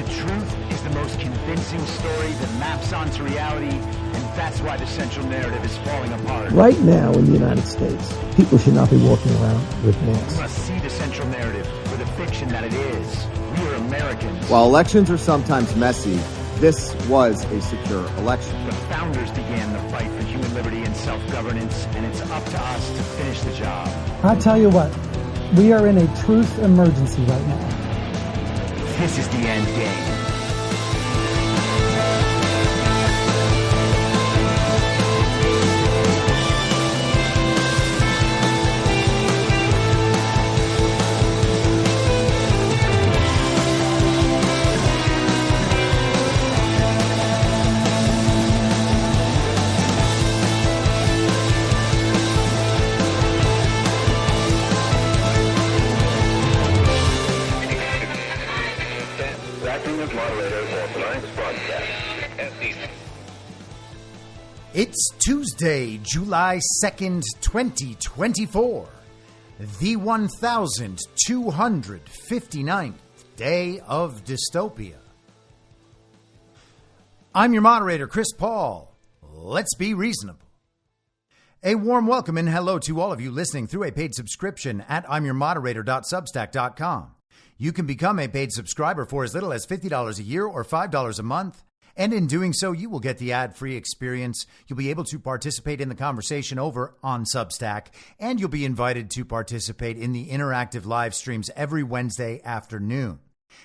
truth is the most convincing story that maps onto reality, and that's why the central narrative is falling apart. Right now in the United States, people should not be walking around with masks. We must see the central narrative for the fiction that it is. We are Americans. While elections are sometimes messy, this was a secure election. The founders began the fight for human liberty and self-governance, and it's up to us to finish the job. I'll tell you what, we are in a truth emergency right now. This is the end game. It's Tuesday, July 2nd, 2024, the 1,259th day of dystopia. I'm your moderator, Chris Paul. Let's be reasonable. A warm welcome and hello to all of you listening through a paid subscription at imyourmoderator.substack.com. You can become a paid subscriber for as little as $50 a year or $5 a month. And in doing so, you will get the ad-free experience. You'll be able to participate in the conversation over on Substack, and you'll be invited to participate in the interactive live streams every Wednesday afternoon.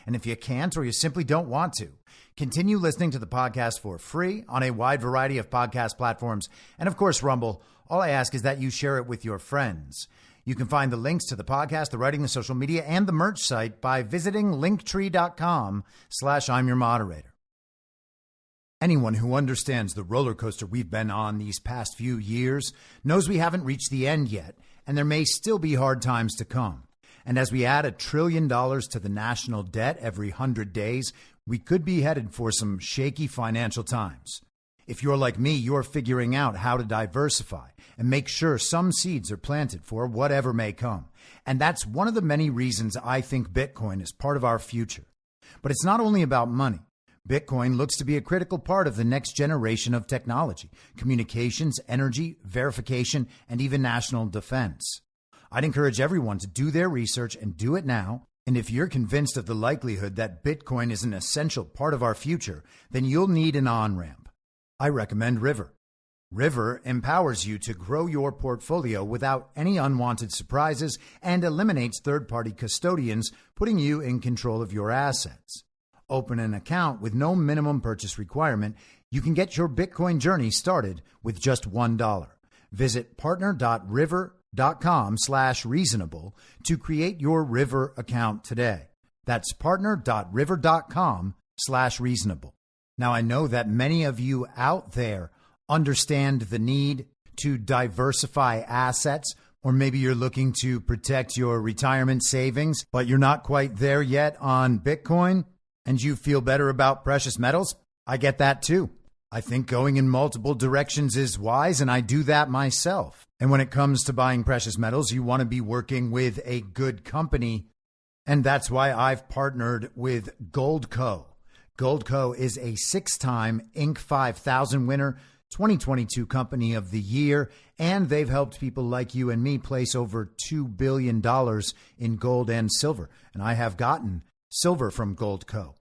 And if you can't or you simply don't want to, continue listening to the podcast for free on a wide variety of podcast platforms. And of course, Rumble. All I ask is that you share it with your friends. You can find the links to the podcast, the writing, the social media, and the merch site by visiting linktree.com/I'mYourModerator. Anyone who understands the roller coaster we've been on these past few years knows we haven't reached the end yet, and there may still be hard times to come. And as we add $1 trillion to the national debt every 100 days, we could be headed for some shaky financial times. If you're like me, you're figuring out how to diversify and make sure some seeds are planted for whatever may come. And that's one of the many reasons I think Bitcoin is part of our future. But it's not only about money. Bitcoin looks to be a critical part of the next generation of technology, communications, energy, verification, and even national defense. I'd encourage everyone to do their research and do it now. And if you're convinced of the likelihood that Bitcoin is an essential part of our future, then you'll need an on-ramp. I recommend River. River empowers you to grow your portfolio without any unwanted surprises and eliminates third-party custodians, putting you in control of your assets. Open an account with no minimum purchase requirement. You can get your Bitcoin journey started with just $1. Visit partner.river.com/reasonable to create your River account today. That's partner.river.com/reasonable. Now, I know that many of you out there understand the need to diversify assets, or maybe you're looking to protect your retirement savings, but you're not quite there yet on Bitcoin. And you feel better about precious metals? I get that too. I think going in multiple directions is wise, and I do that myself. And when it comes to buying precious metals, you want to be working with a good company. And that's why I've partnered with Goldco. Goldco is a 6-time Inc. 5000 winner, 2022 Company of the Year, and they've helped people like you and me place over $2 billion in gold and silver. And I have gotten silver from Goldco.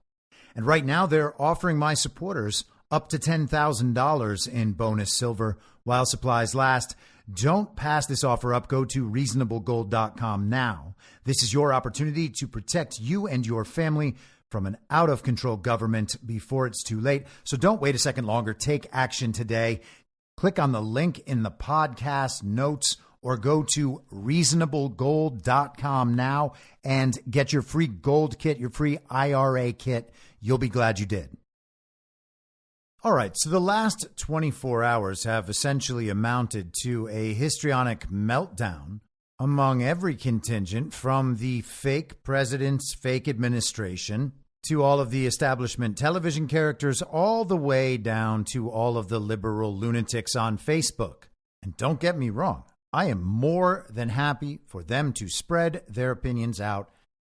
And right now they're offering my supporters up to $10,000 in bonus silver while supplies last. Don't pass this offer up. Go to reasonablegold.com now. This is your opportunity to protect you and your family from an out-of-control government before it's too late. So don't wait a second longer. Take action today. Click on the link in the podcast notes or go to reasonablegold.com now and get your free gold kit, your free IRA kit. You'll be glad you did. All right, so the last 24 hours have essentially amounted to a histrionic meltdown among every contingent, from the fake president's fake administration to all of the establishment television characters, all the way down to all of the liberal lunatics on Facebook. And don't get me wrong, I am more than happy for them to spread their opinions out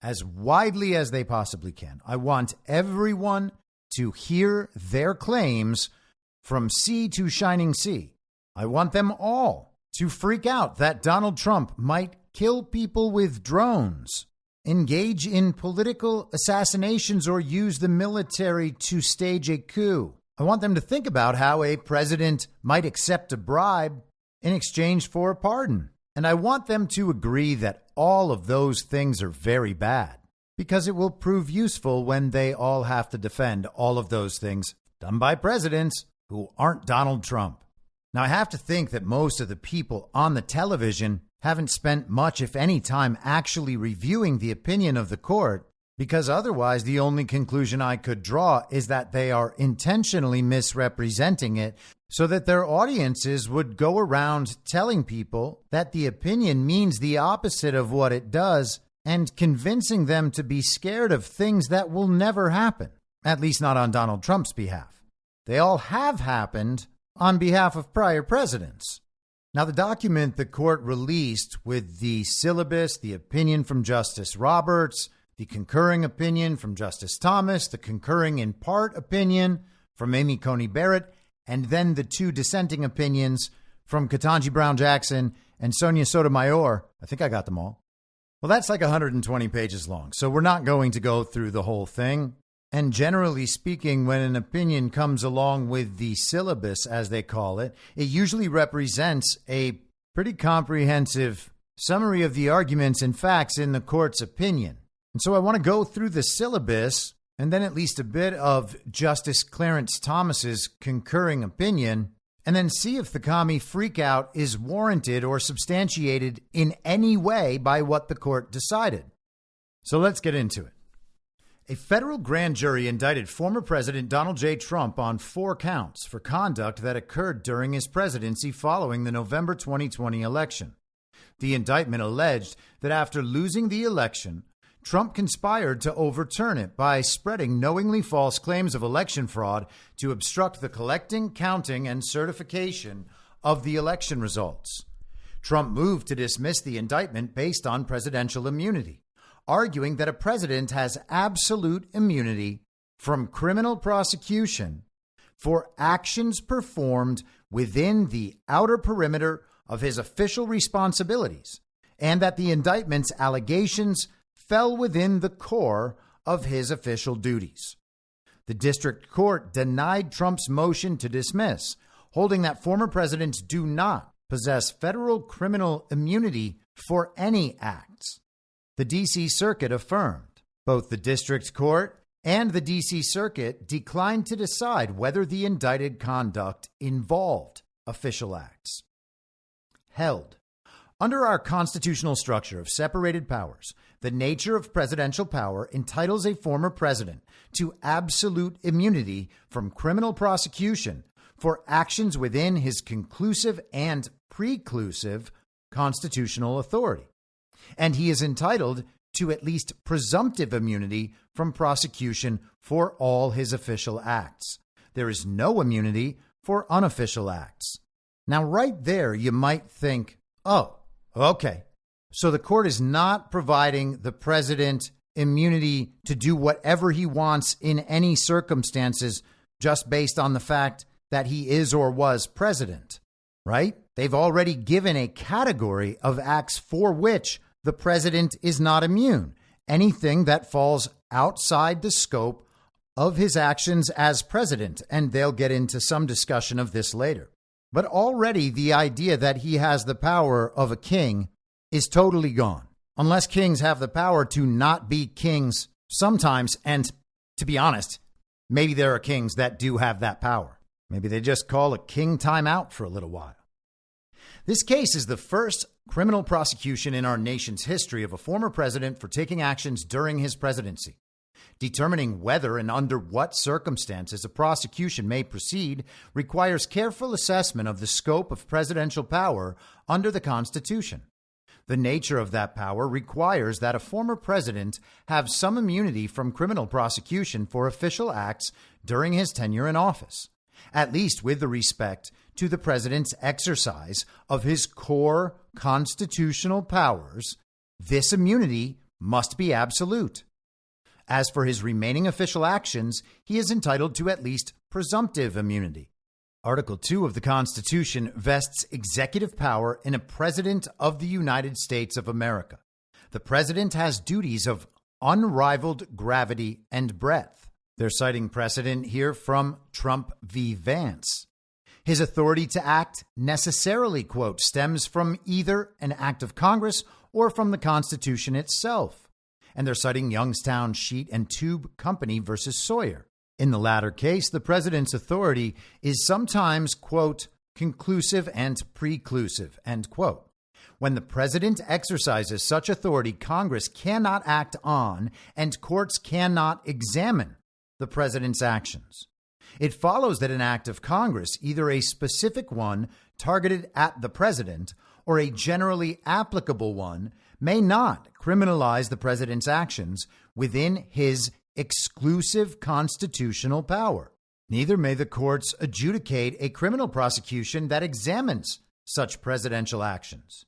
as widely as they possibly can. I want everyone to hear their claims from sea to shining sea. I want them all to freak out that Donald Trump might kill people with drones, engage in political assassinations, or use the military to stage a coup. I want them to think about how a president might accept a bribe in exchange for a pardon. And I want them to agree that all of those things are very bad, because it will prove useful when they all have to defend all of those things done by presidents who aren't Donald Trump. Now, I have to think that most of the people on the television haven't spent much, if any, time actually reviewing the opinion of the court, because otherwise the only conclusion I could draw is that they are intentionally misrepresenting it so that their audiences would go around telling people that the opinion means the opposite of what it does and convincing them to be scared of things that will never happen, at least not on Donald Trump's behalf. They all have happened on behalf of prior presidents. Now, the document the court released with the syllabus, the opinion from Justice Roberts, the concurring opinion from Justice Thomas, the concurring in part opinion from Amy Coney Barrett, and then the two dissenting opinions from Ketanji Brown Jackson and Sonia Sotomayor. I think I got them all. Well, that's like 120 pages long, so we're not going to go through the whole thing. And generally speaking, when an opinion comes along with the syllabus, as they call it, it usually represents a pretty comprehensive summary of the arguments and facts in the court's opinion. And so I want to go through the syllabus and then at least a bit of Justice Clarence Thomas's concurring opinion, and then see if the commie freakout is warranted or substantiated in any way by what the court decided. So let's get into it. A federal grand jury indicted former President Donald J. Trump on 4 counts for conduct that occurred during his presidency following the November 2020 election. The indictment alleged that after losing the election, Trump conspired to overturn it by spreading knowingly false claims of election fraud to obstruct the collecting, counting, and certification of the election results. Trump moved to dismiss the indictment based on presidential immunity, arguing that a president has absolute immunity from criminal prosecution for actions performed within the outer perimeter of his official responsibilities, and that the indictment's allegations fell within the core of his official duties. The district court denied Trump's motion to dismiss, holding that former presidents do not possess federal criminal immunity for any acts. The D.C. Circuit affirmed. Both the district court and the D.C. Circuit declined to decide whether the indicted conduct involved official acts. Held. Under our constitutional structure of separated powers, the nature of presidential power entitles a former president to absolute immunity from criminal prosecution for actions within his conclusive and preclusive constitutional authority. And he is entitled to at least presumptive immunity from prosecution for all his official acts. There is no immunity for unofficial acts. Now, right there, you might think, oh, okay, so the court is not providing the president immunity to do whatever he wants in any circumstances just based on the fact that he is or was president, right? They've already given a category of acts for which the president is not immune. Anything that falls outside the scope of his actions as president, and they'll get into some discussion of this later. But already the idea that he has the power of a king is totally gone, unless kings have the power to not be kings sometimes. And to be honest, maybe there are kings that do have that power. Maybe they just call a king time out for a little while. This case is the first criminal prosecution in our nation's history of a former president for taking actions during his presidency. Determining whether and under what circumstances a prosecution may proceed requires careful assessment of the scope of presidential power under the Constitution. The nature of that power requires that a former president have some immunity from criminal prosecution for official acts during his tenure in office, at least with the respect to the president's exercise of his core constitutional powers. This immunity must be absolute. As for his remaining official actions, he is entitled to at least presumptive immunity. Article 2 of the Constitution vests executive power in a President of the United States of America. The President has duties of unrivaled gravity and breadth. They're citing precedent here from Trump v. Vance. His authority to act necessarily, quote, stems from either an act of Congress or from the Constitution itself. And they're citing Youngstown Sheet and Tube Company versus Sawyer. In the latter case, the president's authority is sometimes, quote, conclusive and preclusive, end quote. When the president exercises such authority, Congress cannot act on and courts cannot examine the president's actions. It follows that an act of Congress, either a specific one targeted at the president or a generally applicable one, may not criminalize the president's actions within his exclusive constitutional power. Neither may the courts adjudicate a criminal prosecution that examines such presidential actions.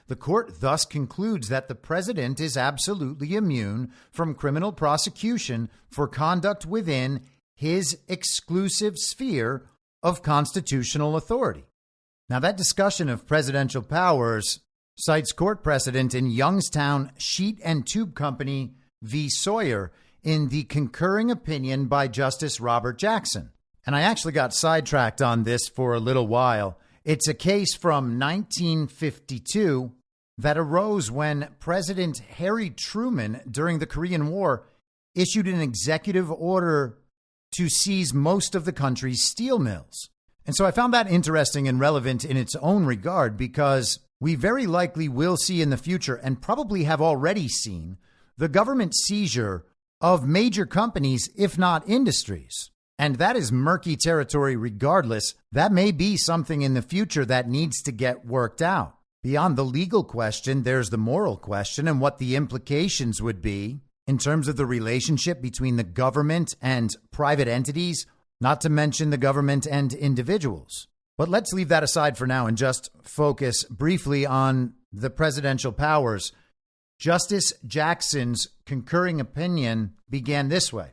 The court thus concludes that the president is absolutely immune from criminal prosecution for conduct within his exclusive sphere of constitutional authority. Now, that discussion of presidential powers cites court precedent in Youngstown Sheet and Tube Company v. Sawyer in the concurring opinion by Justice Robert Jackson. And I actually got sidetracked on this for a little while. It's a case from 1952 that arose when President Harry Truman, during the Korean War, issued an executive order to seize most of the country's steel mills. And so I found that interesting and relevant in its own regard because we very likely will see in the future, and probably have already seen, the government seizure of major companies, if not industries. And that is murky territory regardless. That may be something in the future that needs to get worked out. Beyond the legal question, there's the moral question and what the implications would be in terms of the relationship between the government and private entities, not to mention the government and individuals. But let's leave that aside for now and just focus briefly on the presidential powers. Justice Jackson's concurring opinion began this way.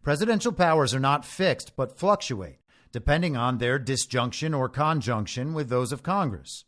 Presidential powers are not fixed, but fluctuate, depending on their disjunction or conjunction with those of Congress.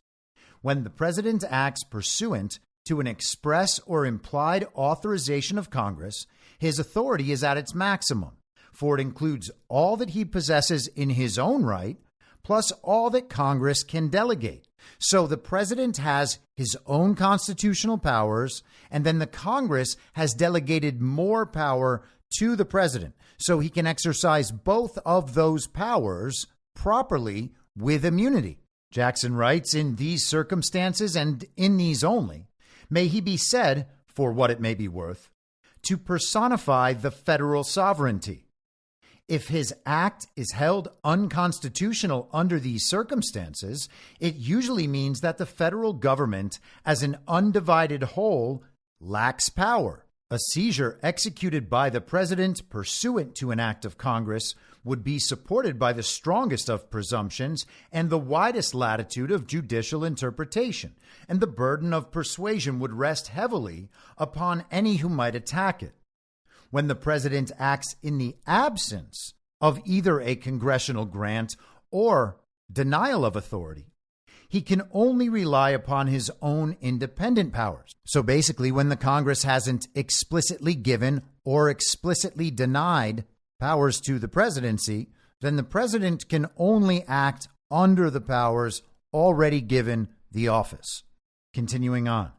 When the president acts pursuant to an express or implied authorization of Congress, his authority is at its maximum, for it includes all that he possesses in his own right, plus all that Congress can delegate. So the president has his own constitutional powers, and then the Congress has delegated more power to the president, so he can exercise both of those powers properly with immunity. Jackson writes, in these circumstances and in these only, may he be said, for what it may be worth, to personify the federal sovereignty. If his act is held unconstitutional under these circumstances, it usually means that the federal government, as an undivided whole, lacks power. A seizure executed by the president pursuant to an act of Congress would be supported by the strongest of presumptions and the widest latitude of judicial interpretation, and the burden of persuasion would rest heavily upon any who might attack it. When the president acts in the absence of either a congressional grant or denial of authority, he can only rely upon his own independent powers. So basically, when the Congress hasn't explicitly given or explicitly denied powers to the presidency, then the president can only act under the powers already given the office. Continuing on.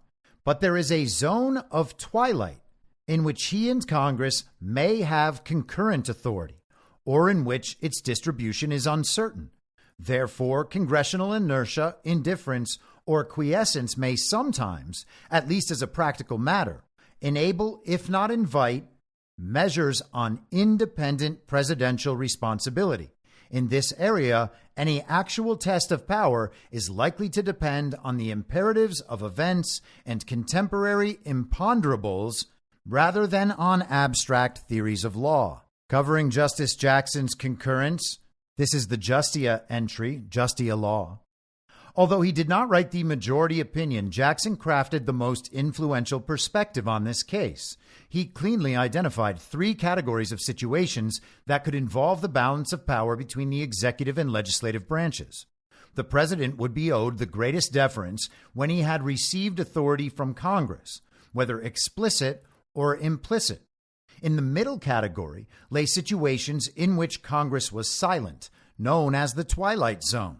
But there is a zone of twilight in which he and Congress may have concurrent authority, or in which its distribution is uncertain. Therefore, congressional inertia, indifference, or quiescence may sometimes, at least as a practical matter, enable, if not invite, measures on independent presidential responsibility. In this area, any actual test of power is likely to depend on the imperatives of events and contemporary imponderables rather than on abstract theories of law. Covering Justice Jackson's concurrence, this is the Justia entry, Justia law. Although he did not write the majority opinion, Jackson crafted the most influential perspective on this case. He cleanly identified 3 categories of situations that could involve the balance of power between the executive and legislative branches. The president would be owed the greatest deference when he had received authority from Congress, whether explicit or implicit. In the middle category lay situations in which Congress was silent, known as the Twilight Zone.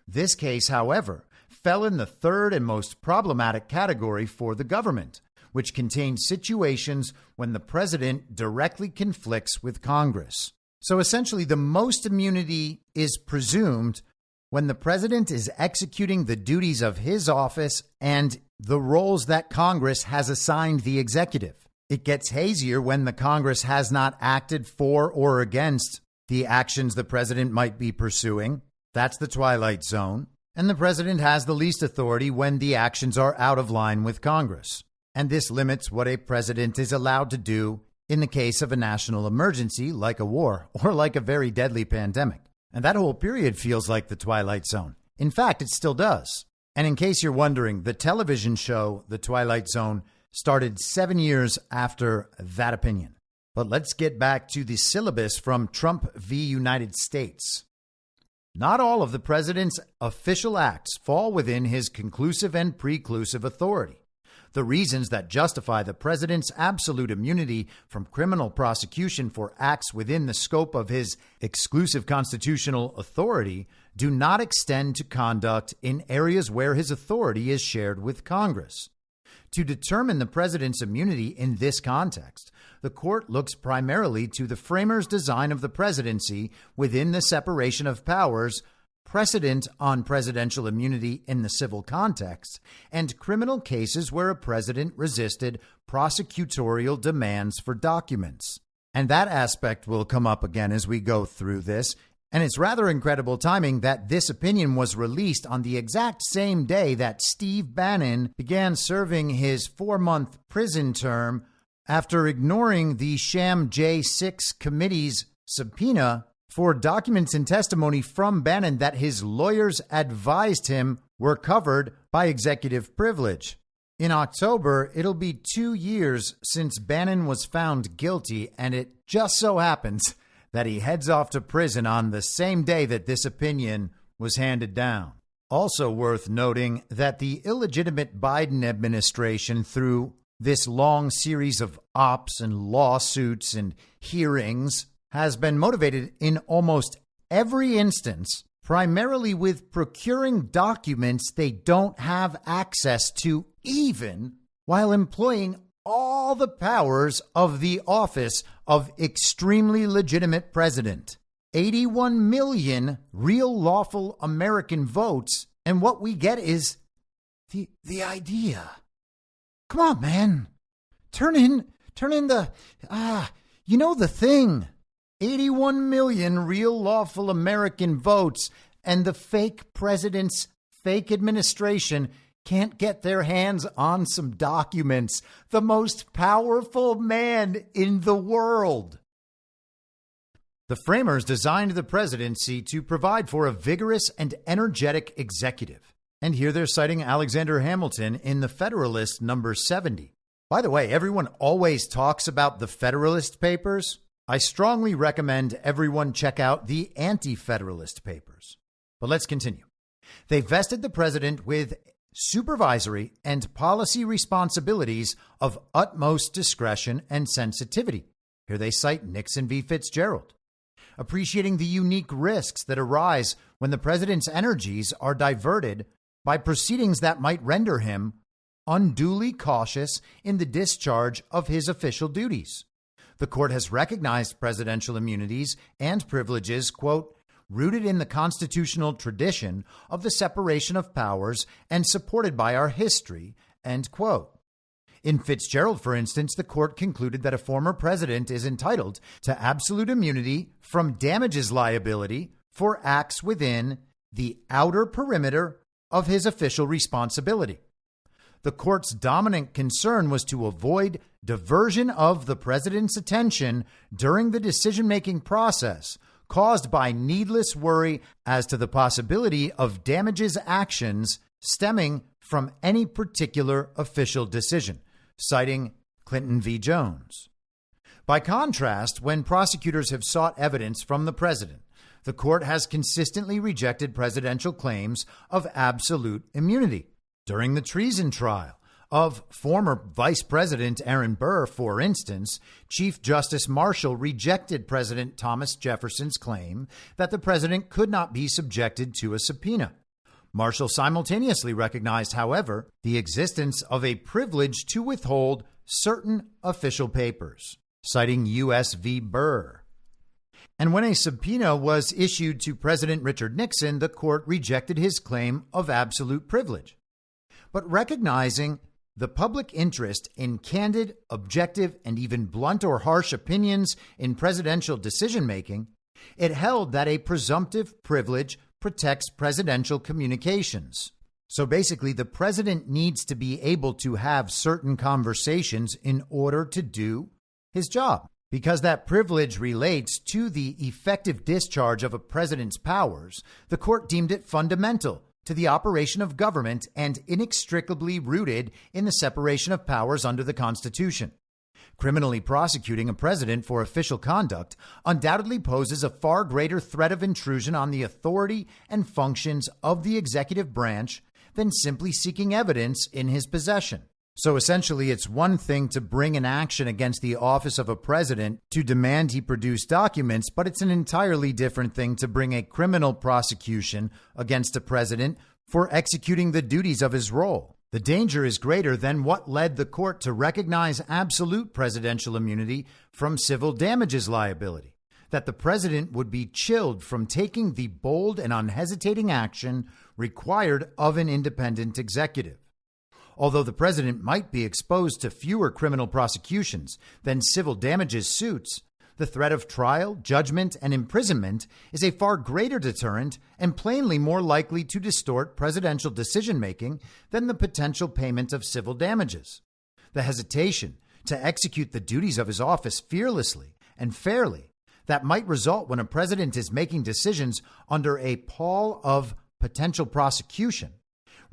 This case, however, fell in the third and most problematic category for the government, which contained situations when the president directly conflicts with Congress. So essentially, the most immunity is presumed when the president is executing the duties of his office and the roles that Congress has assigned the executive. It gets hazier when the Congress has not acted for or against the actions the president might be pursuing. That's the Twilight Zone. And the president has the least authority when the actions are out of line with Congress. And this limits what a president is allowed to do in the case of a national emergency like a war or like a very deadly pandemic. And that whole period feels like the Twilight Zone. In fact, it still does. And in case you're wondering, the television show, The Twilight Zone, started 7 years after that opinion. But let's get back to the syllabus from Trump v. United States. Not all of the president's official acts fall within his conclusive and preclusive authority. The reasons that justify the president's absolute immunity from criminal prosecution for acts within the scope of his exclusive constitutional authority do not extend to conduct in areas where his authority is shared with Congress. To determine the president's immunity in this context, the court looks primarily to the framers' design of the presidency within the separation of powers, precedent on presidential immunity in the civil context, and criminal cases where a president resisted prosecutorial demands for documents. And that aspect will come up again as we go through this. And it's rather incredible timing that this opinion was released on the exact same day that Steve Bannon began serving his 4-month prison term after ignoring the sham J6 committee's subpoena for documents and testimony from Bannon that his lawyers advised him were covered by executive privilege. In October, it'll be 2 years since Bannon was found guilty, and it just so happens that he heads off to prison on the same day that this opinion was handed down. Also worth noting that the illegitimate Biden administration, through this long series of ops and lawsuits and hearings, has been motivated in almost every instance primarily with procuring documents they don't have access to, even while employing all the powers of the office of extremely legitimate president. 81 million real lawful American votes, and what we get is the idea. Come on, man. Turn in the the thing. 81 million real lawful American votes, and the fake president's fake administration can't get their hands on some documents. The most powerful man in the world. The framers designed the presidency to provide for a vigorous and energetic executive. And here they're citing Alexander Hamilton in the Federalist number 70. By the way, everyone always talks about the Federalist Papers. I strongly recommend everyone check out the Anti-Federalist Papers. But let's continue. They vested the president with supervisory and policy responsibilities of utmost discretion and sensitivity. Here they cite Nixon v. Fitzgerald. Appreciating the unique risks that arise when the president's energies are diverted by proceedings that might render him unduly cautious in the discharge of his official duties. The court has recognized presidential immunities and privileges, quote, rooted in the constitutional tradition of the separation of powers and supported by our history, end quote. In Fitzgerald, for instance, the court concluded that a former president is entitled to absolute immunity from damages liability for acts within the outer perimeter of his official responsibility. The court's dominant concern was to avoid diversion of the president's attention during the decision-making process, caused by needless worry as to the possibility of damages actions stemming from any particular official decision, citing Clinton v. Jones. By contrast, when prosecutors have sought evidence from the president, the court has consistently rejected presidential claims of absolute immunity. During the treason trial of former Vice President Aaron Burr, for instance, Chief Justice Marshall rejected President Thomas Jefferson's claim that the president could not be subjected to a subpoena. Marshall simultaneously recognized, however, the existence of a privilege to withhold certain official papers, citing U.S. v. Burr. And when a subpoena was issued to President Richard Nixon, the court rejected his claim of absolute privilege. But recognizing the public interest in candid, objective, and even blunt or harsh opinions in presidential decision-making, it held that a presumptive privilege protects presidential communications. So basically, the president needs to be able to have certain conversations in order to do his job. Because that privilege relates to the effective discharge of a president's powers, the court deemed it fundamental to the operation of government and inextricably rooted in the separation of powers under the Constitution. Criminally prosecuting a president for official conduct undoubtedly poses a far greater threat of intrusion on the authority and functions of the executive branch than simply seeking evidence in his possession. So essentially, it's one thing to bring an action against the office of a president to demand he produce documents, but it's an entirely different thing to bring a criminal prosecution against a president for executing the duties of his role. The danger is greater than what led the court to recognize absolute presidential immunity from civil damages liability, that the president would be chilled from taking the bold and unhesitating action required of an independent executive. Although the president might be exposed to fewer criminal prosecutions than civil damages suits, the threat of trial, judgment, and imprisonment is a far greater deterrent and plainly more likely to distort presidential decision-making than the potential payment of civil damages. The hesitation to execute the duties of his office fearlessly and fairly that might result when a president is making decisions under a pall of potential prosecution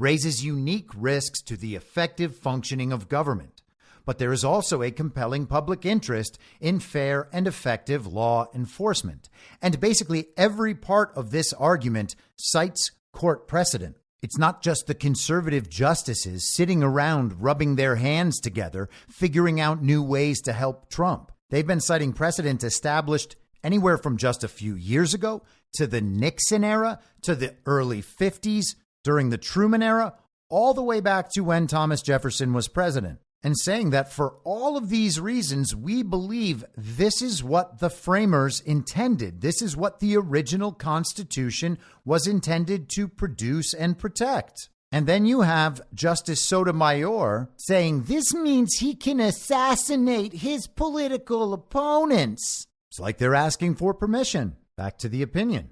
raises unique risks to the effective functioning of government. But there is also a compelling public interest in fair and effective law enforcement. And basically every part of this argument cites court precedent. It's not just the conservative justices sitting around rubbing their hands together, figuring out new ways to help Trump. They've been citing precedent established anywhere from just a few years ago to the Nixon era, to the early 50s, during the Truman era, all the way back to when Thomas Jefferson was president, and saying that for all of these reasons, we believe this is what the framers intended. This is what the original Constitution was intended to produce and protect. And then you have Justice Sotomayor saying this means he can assassinate his political opponents. It's like they're asking for permission. Back to the opinion.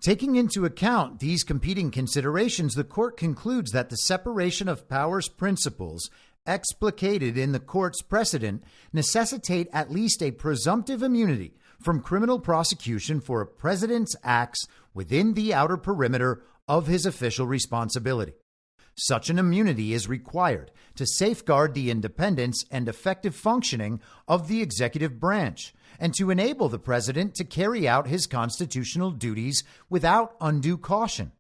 Taking into account these competing considerations, the court concludes that the separation of powers principles explicated in the court's precedent necessitate at least a presumptive immunity from criminal prosecution for a president's acts within the outer perimeter of his official responsibility. Such an immunity is required to safeguard the independence and effective functioning of the executive branch and to enable the president to carry out his constitutional duties without undue caution.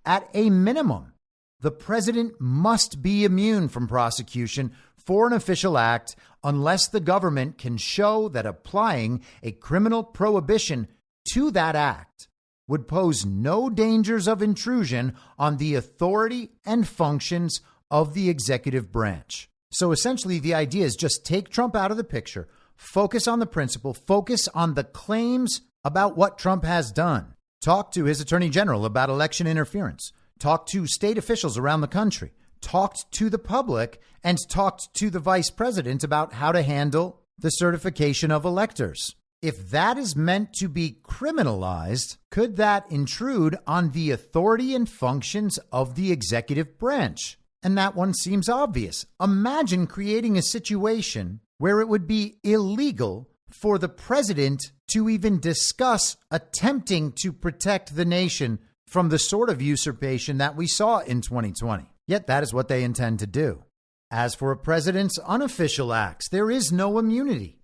At a minimum, the president must be immune from prosecution for an official act unless the government can show that applying a criminal prohibition to that act would pose no dangers of intrusion on the authority and functions of the executive branch. So essentially, the idea is just take Trump out of the picture, focus on the principle, focus on the claims about what Trump has done. Talk to his attorney general about election interference. Talk to state officials around the country. Talked to the public and talked to the vice president about how to handle the certification of electors. If that is meant to be criminalized, could that intrude on the authority and functions of the executive branch? And that one seems obvious. Imagine creating a situation where it would be illegal for the president to even discuss attempting to protect the nation from the sort of usurpation that we saw in 2020. Yet that is what they intend to do. As for a president's unofficial acts, there is no immunity.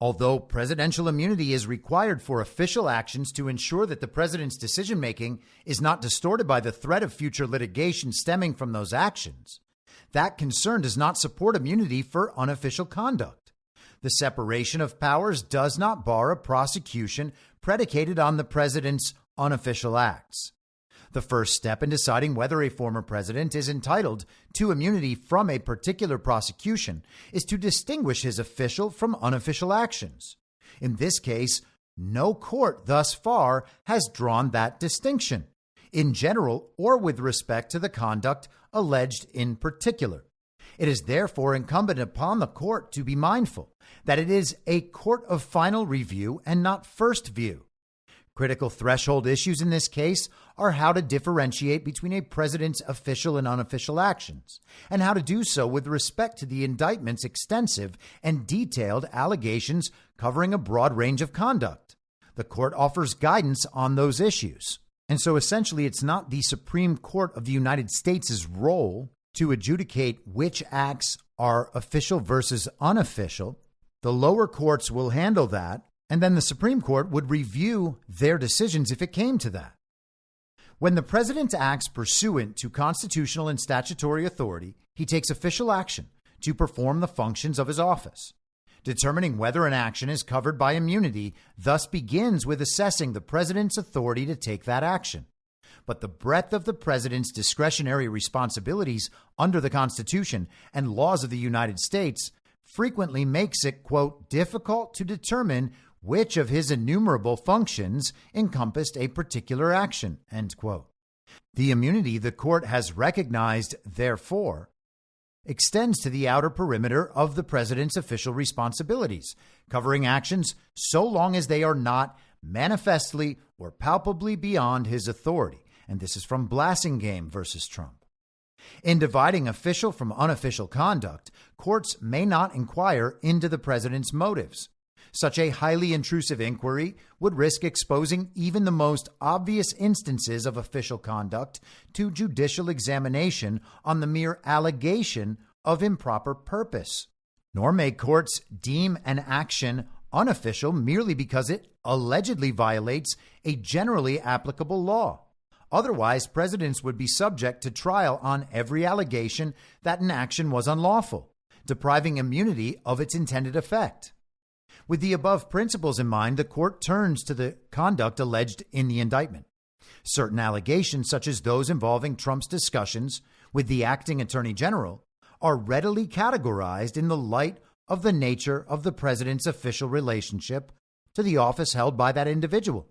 Although presidential immunity is required for official actions to ensure that the president's decision-making is not distorted by the threat of future litigation stemming from those actions, that concern does not support immunity for unofficial conduct. The separation of powers does not bar a prosecution predicated on the president's unofficial acts. The first step in deciding whether a former president is entitled to immunity from a particular prosecution is to distinguish his official from unofficial actions. In this case, no court thus far has drawn that distinction, in general or with respect to the conduct alleged in particular. It is therefore incumbent upon the court to be mindful that it is a court of final review and not first view. Critical threshold issues in this case are how to differentiate between a president's official and unofficial actions, and how to do so with respect to the indictment's extensive and detailed allegations covering a broad range of conduct. The court offers guidance on those issues. And so essentially, it's not the Supreme Court of the United States' role to adjudicate which acts are official versus unofficial. The lower courts will handle that. And then the Supreme Court would review their decisions if it came to that. When the president acts pursuant to constitutional and statutory authority, he takes official action to perform the functions of his office. Determining whether an action is covered by immunity thus begins with assessing the president's authority to take that action. But the breadth of the president's discretionary responsibilities under the Constitution and laws of the United States frequently makes it, quote, difficult to determine which of his innumerable functions encompassed a particular action, end quote. The immunity the court has recognized, therefore, extends to the outer perimeter of the president's official responsibilities, covering actions so long as they are not manifestly or palpably beyond his authority. And this is from Blassingame versus Trump. In dividing official from unofficial conduct, courts may not inquire into the president's motives. Such a highly intrusive inquiry would risk exposing even the most obvious instances of official conduct to judicial examination on the mere allegation of improper purpose. Nor may courts deem an action unofficial merely because it allegedly violates a generally applicable law. Otherwise, presidents would be subject to trial on every allegation that an action was unlawful, depriving immunity of its intended effect. With the above principles in mind, the court turns to the conduct alleged in the indictment. Certain allegations, such as those involving Trump's discussions with the acting attorney general, are readily categorized in the light of the nature of the president's official relationship to the office held by that individual.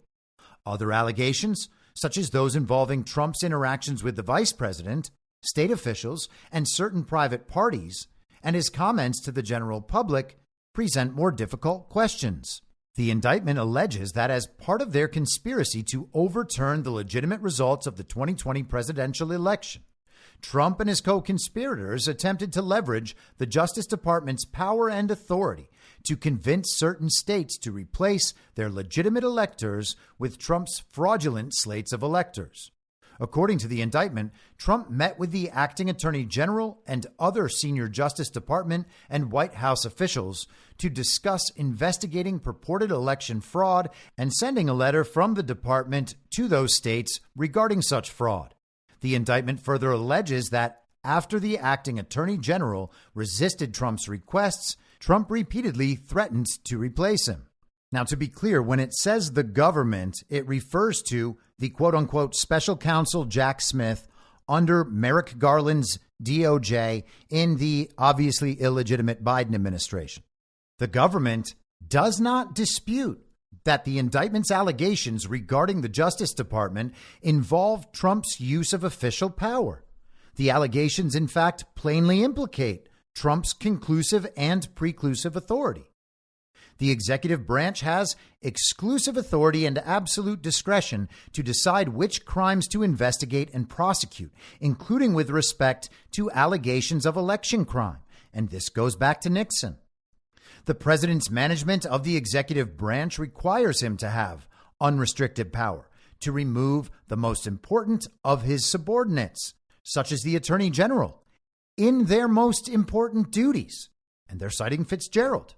Other allegations, such as those involving Trump's interactions with the vice president, state officials, and certain private parties, and his comments to the general public, present more difficult questions. The indictment alleges that as part of their conspiracy to overturn the legitimate results of the 2020 presidential election, Trump and his co-conspirators attempted to leverage the Justice Department's power and authority to convince certain states to replace their legitimate electors with Trump's fraudulent slates of electors. According to the indictment, Trump met with the acting attorney general and other senior Justice Department and White House officials to discuss investigating purported election fraud and sending a letter from the department to those states regarding such fraud. The indictment further alleges that after the acting attorney general resisted Trump's requests, Trump repeatedly threatened to replace him. Now, to be clear, when it says the government, it refers to the quote-unquote special counsel Jack Smith under Merrick Garland's DOJ in the obviously illegitimate Biden administration. The government does not dispute that the indictment's allegations regarding the Justice Department involve Trump's use of official power. The allegations, in fact, plainly implicate Trump's conclusive and preclusive authority. The executive branch has exclusive authority and absolute discretion to decide which crimes to investigate and prosecute, including with respect to allegations of election crime. And this goes back to Nixon. The president's management of the executive branch requires him to have unrestricted power to remove the most important of his subordinates, such as the attorney general, in their most important duties. And they're citing Fitzgerald.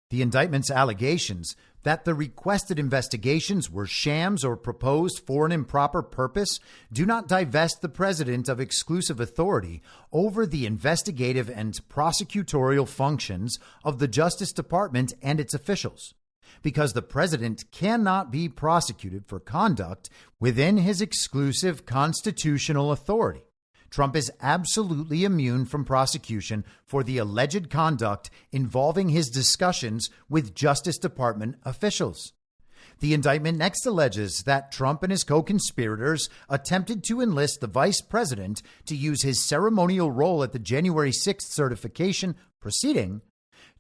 The indictment's allegations that the requested investigations were shams or proposed for an improper purpose do not divest the president of exclusive authority over the investigative and prosecutorial functions of the Justice Department and its officials, because the president cannot be prosecuted for conduct within his exclusive constitutional authority. Trump is absolutely immune from prosecution for the alleged conduct involving his discussions with Justice Department officials. The indictment next alleges that Trump and his co-conspirators attempted to enlist the vice president to use his ceremonial role at the January 6th certification proceeding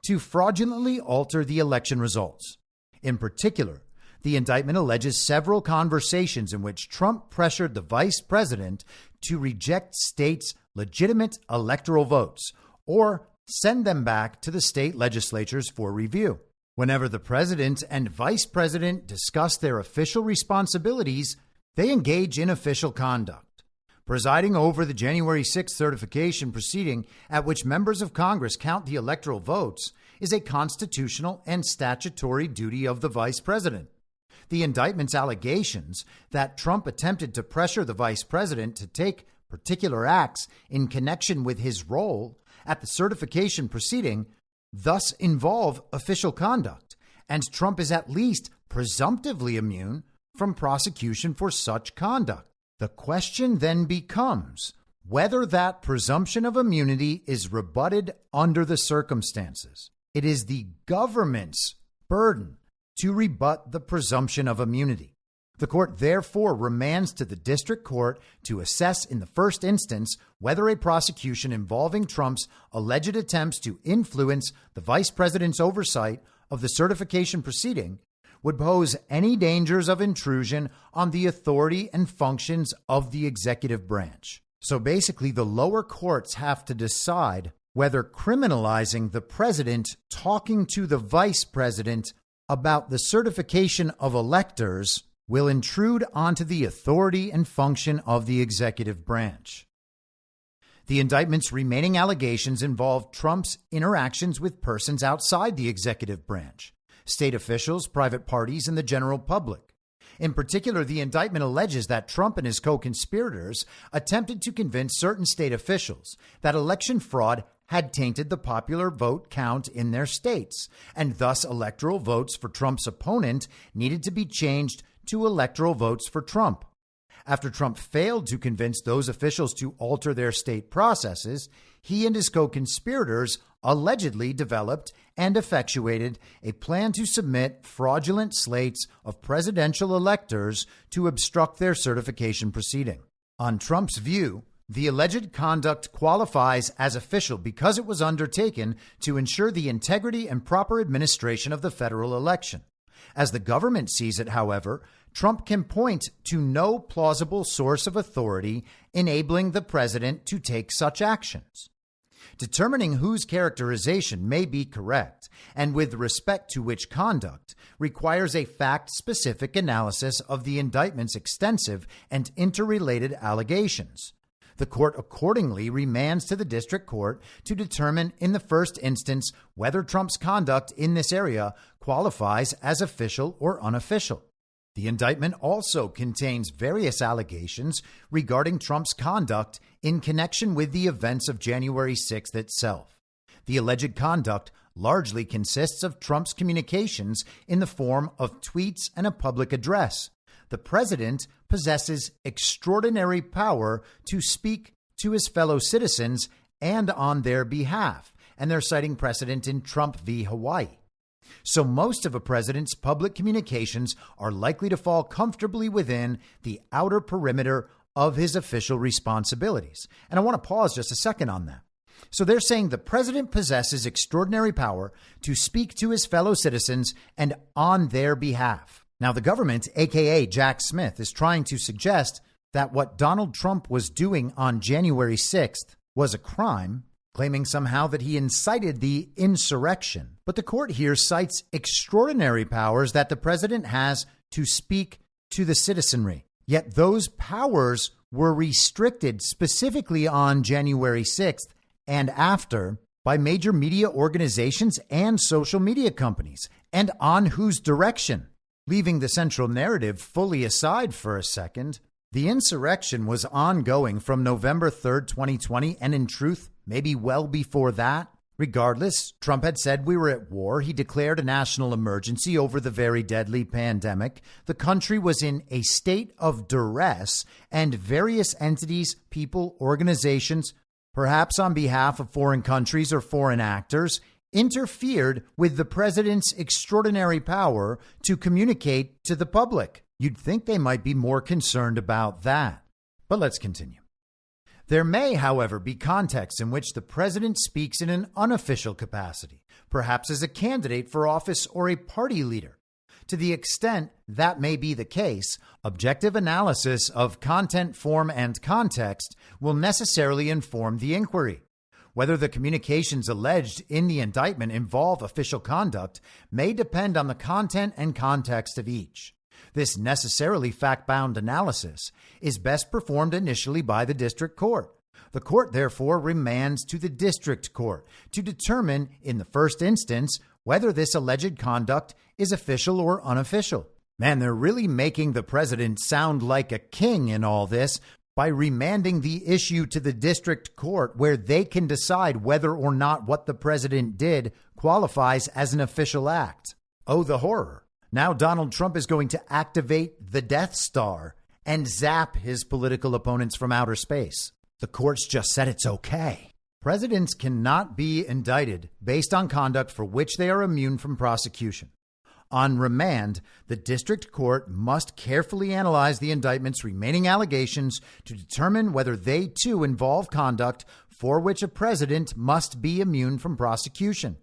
to fraudulently alter the election results. In particular, the indictment alleges several conversations in which Trump pressured the vice president to reject states' legitimate electoral votes or send them back to the state legislatures for review. Whenever the president and vice president discuss their official responsibilities, they engage in official conduct. Presiding over the January 6th certification proceeding, at which members of Congress count the electoral votes, is a constitutional and statutory duty of the vice president. The indictment's allegations that Trump attempted to pressure the vice president to take particular acts in connection with his role at the certification proceeding thus involve official conduct, and Trump is at least presumptively immune from prosecution for such conduct. The question then becomes whether that presumption of immunity is rebutted under the circumstances. It is the government's burden to rebut the presumption of immunity. The court therefore remands to the district court to assess in the first instance whether a prosecution involving Trump's alleged attempts to influence the vice president's oversight of the certification proceeding would pose any dangers of intrusion on the authority and functions of the executive branch. So basically, the lower courts have to decide whether criminalizing the president talking to the vice president about the certification of electors will intrude onto the authority and function of the executive branch. The indictment's remaining allegations involve Trump's interactions with persons outside the executive branch, state officials, private parties, and the general public. In particular, the indictment alleges that Trump and his co-conspirators attempted to convince certain state officials that election fraud had tainted the popular vote count in their states, and thus electoral votes for Trump's opponent needed to be changed to electoral votes for Trump. After Trump failed to convince those officials to alter their state processes, he and his co-conspirators allegedly developed and effectuated a plan to submit fraudulent slates of presidential electors to obstruct their certification proceeding. On Trump's view, the alleged conduct qualifies as official because it was undertaken to ensure the integrity and proper administration of the federal election. As the government sees it, however, Trump can point to no plausible source of authority enabling the president to take such actions. Determining whose characterization may be correct and with respect to which conduct requires a fact-specific analysis of the indictment's extensive and interrelated allegations. The court accordingly remands to the district court to determine in the first instance whether Trump's conduct in this area qualifies as official or unofficial. The indictment also contains various allegations regarding Trump's conduct in connection with the events of January 6th itself. The alleged conduct largely consists of Trump's communications in the form of tweets and a public address. The president possesses extraordinary power to speak to his fellow citizens and on their behalf, and they're citing precedent in Trump v. Hawaii. So most of a president's public communications are likely to fall comfortably within the outer perimeter of his official responsibilities. And I want to pause just a second on that. So they're saying the president possesses extraordinary power to speak to his fellow citizens and on their behalf. Now, the government, aka Jack Smith, is trying to suggest that what Donald Trump was doing on January 6th was a crime, claiming somehow that he incited the insurrection. But the court here cites extraordinary powers that the president has to speak to the citizenry. Yet those powers were restricted specifically on January 6th and after by major media organizations and social media companies, and on whose direction. Leaving the central narrative fully aside for a second, the insurrection was ongoing from November 3rd, 2020, and in truth, maybe well before that. Regardless, Trump had said we were at war. He declared a national emergency over the very deadly pandemic. The country was in a state of duress, and various entities, people, organizations, perhaps on behalf of foreign countries or foreign actors, interfered with the president's extraordinary power to communicate to the public. You'd think they might be more concerned about that. But let's continue. There may, however, be contexts in which the president speaks in an unofficial capacity, perhaps as a candidate for office or a party leader. To the extent that may be the case, objective analysis of content, form, and context will necessarily inform the inquiry. Whether the communications alleged in the indictment involve official conduct may depend on the content and context of each. This necessarily fact-bound analysis is best performed initially by the district court. The court, therefore, remands to the district court to determine, in the first instance, whether this alleged conduct is official or unofficial. Man, they're really making the president sound like a king in all this by remanding the issue to the district court, where they can decide whether or not what the president did qualifies as an official act. Oh, the horror. Now Donald Trump is going to activate the Death Star and zap his political opponents from outer space. The courts just said it's okay. Presidents cannot be indicted based on conduct for which they are immune from prosecution. On remand, the district court must carefully analyze the indictment's remaining allegations to determine whether they too involve conduct for which a president must be immune from prosecution.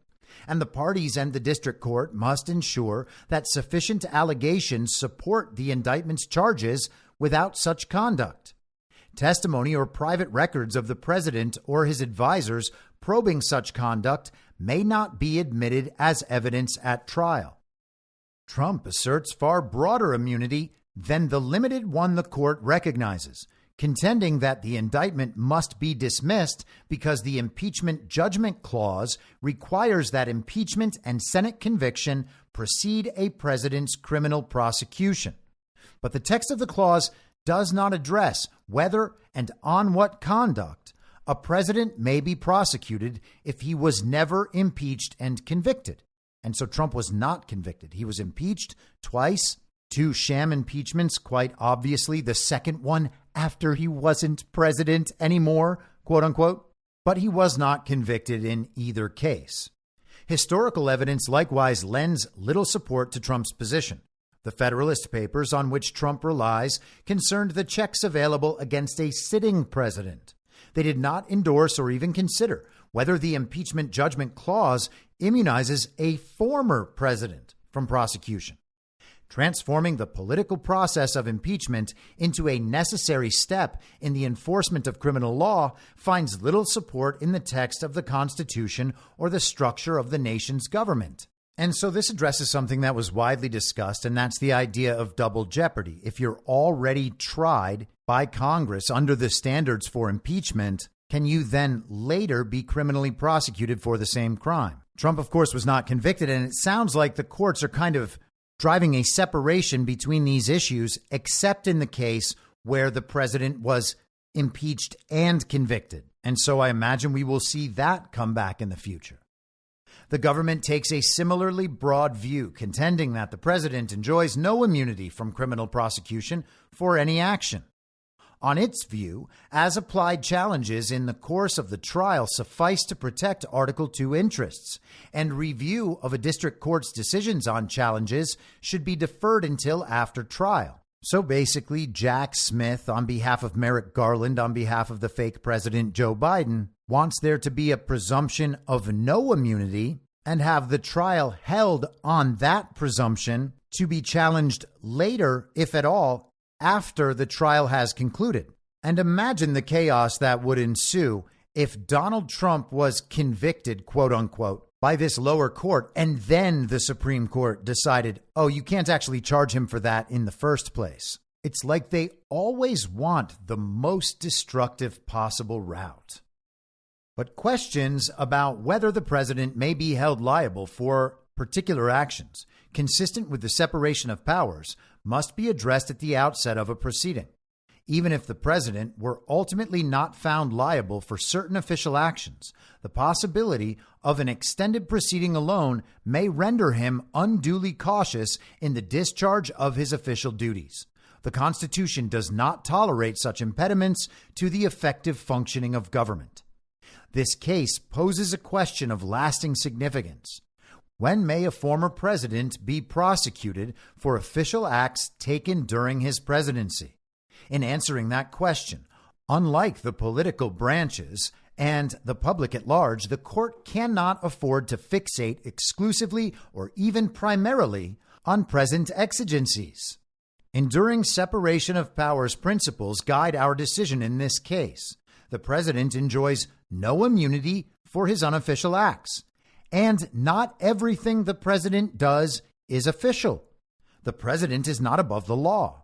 And the parties and the district court must ensure that sufficient allegations support the indictment's charges without such conduct. Testimony or private records of the president or his advisors probing such conduct may not be admitted as evidence at trial. Trump asserts far broader immunity than the limited one the court recognizes, contending that the indictment must be dismissed because the impeachment judgment clause requires that impeachment and Senate conviction precede a president's criminal prosecution. But the text of the clause does not address whether and on what conduct a president may be prosecuted if he was never impeached and convicted. And so Trump was not convicted. He was impeached twice, 2 sham impeachments, quite obviously, the second one after he wasn't president anymore, quote unquote. But he was not convicted in either case. Historical evidence likewise lends little support to Trump's position. The Federalist Papers on which Trump relies concerned the checks available against a sitting president. They did not endorse or even consider whether the impeachment judgment clause immunizes a former president from prosecution. Transforming the political process of impeachment into a necessary step in the enforcement of criminal law finds little support in the text of the Constitution or the structure of the nation's government. And so this addresses something that was widely discussed, and that's the idea of double jeopardy. If you're already tried by Congress under the standards for impeachment, can you then later be criminally prosecuted for the same crime? Trump, of course, was not convicted, and it sounds like the courts are kind of driving a separation between these issues, except in the case where the president was impeached and convicted. And so I imagine we will see that come back in the future. The government takes a similarly broad view, contending that the president enjoys no immunity from criminal prosecution for any action. On its view, as applied challenges in the course of the trial suffice to protect Article 2 interests, and review of a district court's decisions on challenges should be deferred until after trial. So basically, Jack Smith, on behalf of Merrick Garland, on behalf of the fake president Joe Biden, wants there to be a presumption of no immunity and have the trial held on that presumption to be challenged later, if at all, after the trial has concluded. And imagine the chaos that would ensue If Donald Trump was convicted, quote unquote, by this lower court, and then the Supreme Court decided, oh, you can't actually charge him for that in the first place. It's like they always want the most destructive possible route. But questions about whether the president may be held liable for particular actions consistent with the separation of powers must be addressed at the outset of a proceeding. Even if the president were ultimately not found liable for certain official actions, the possibility of an extended proceeding alone may render him unduly cautious in the discharge of his official duties. The Constitution does not tolerate such impediments to the effective functioning of government. This case poses a question of lasting significance. When may a former president be prosecuted for official acts taken during his presidency? In answering that question, unlike the political branches and the public at large, the court cannot afford to fixate exclusively or even primarily on present exigencies. Enduring separation of powers principles guide our decision in this case. The president enjoys no immunity for his unofficial acts, and not everything the president does is official. The president is not above the law.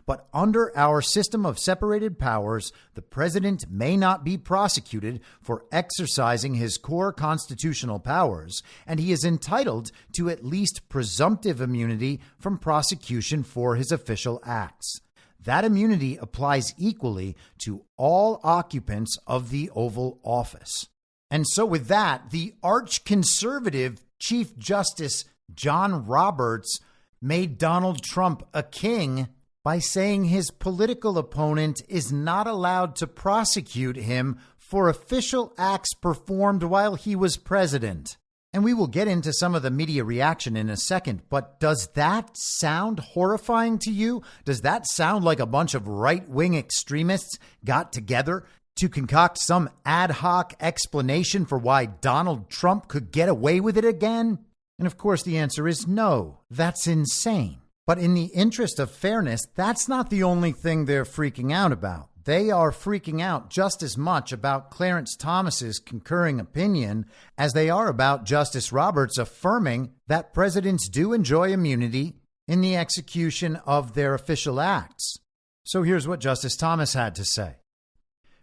But under our system of separated powers, the president may not be prosecuted for exercising his core constitutional powers, and he is entitled to at least presumptive immunity from prosecution for his official acts. That immunity applies equally to all occupants of the Oval Office. And so with that, the arch-conservative Chief Justice John Roberts made Donald Trump a king by saying his political opponent is not allowed to prosecute him for official acts performed while he was president. And we will get into some of the media reaction in a second, but does that sound horrifying to you? Does that sound like a bunch of right-wing extremists got together to concoct some ad hoc explanation for why Donald Trump could get away with it again? And of course, the answer is no. That's insane. But in the interest of fairness, that's not the only thing they're freaking out about. They are freaking out just as much about Clarence Thomas's concurring opinion as they are about Justice Roberts affirming that presidents do enjoy immunity in the execution of their official acts. So here's what Justice Thomas had to say.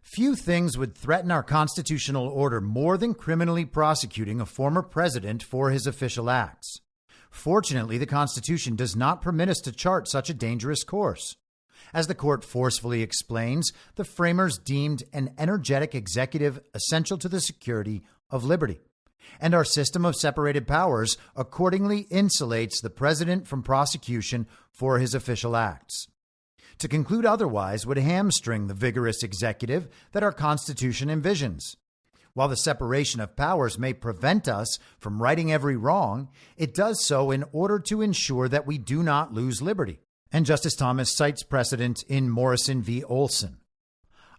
Few things would threaten our constitutional order more than criminally prosecuting a former president for his official acts. Fortunately, the Constitution does not permit us to chart such a dangerous course. As the court forcefully explains, the framers deemed an energetic executive essential to the security of liberty. And our system of separated powers accordingly insulates the president from prosecution for his official acts. To conclude otherwise would hamstring the vigorous executive that our Constitution envisions. While the separation of powers may prevent us from righting every wrong, it does so in order to ensure that we do not lose liberty. And Justice Thomas cites precedent in Morrison v. Olson.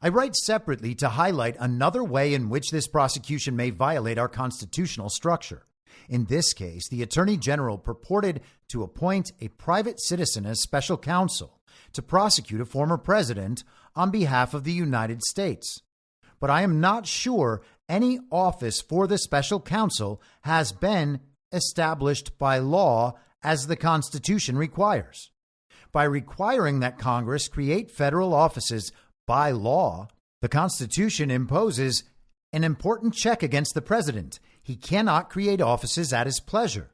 I write separately to highlight another way in which this prosecution may violate our constitutional structure. In this case, the Attorney General purported to appoint a private citizen as special counsel to prosecute a former president on behalf of the United States. But I am not sure any office for the special counsel has been established by law as the Constitution requires. By requiring that Congress create federal offices by law, the Constitution imposes an important check against the president. He cannot create offices at his pleasure.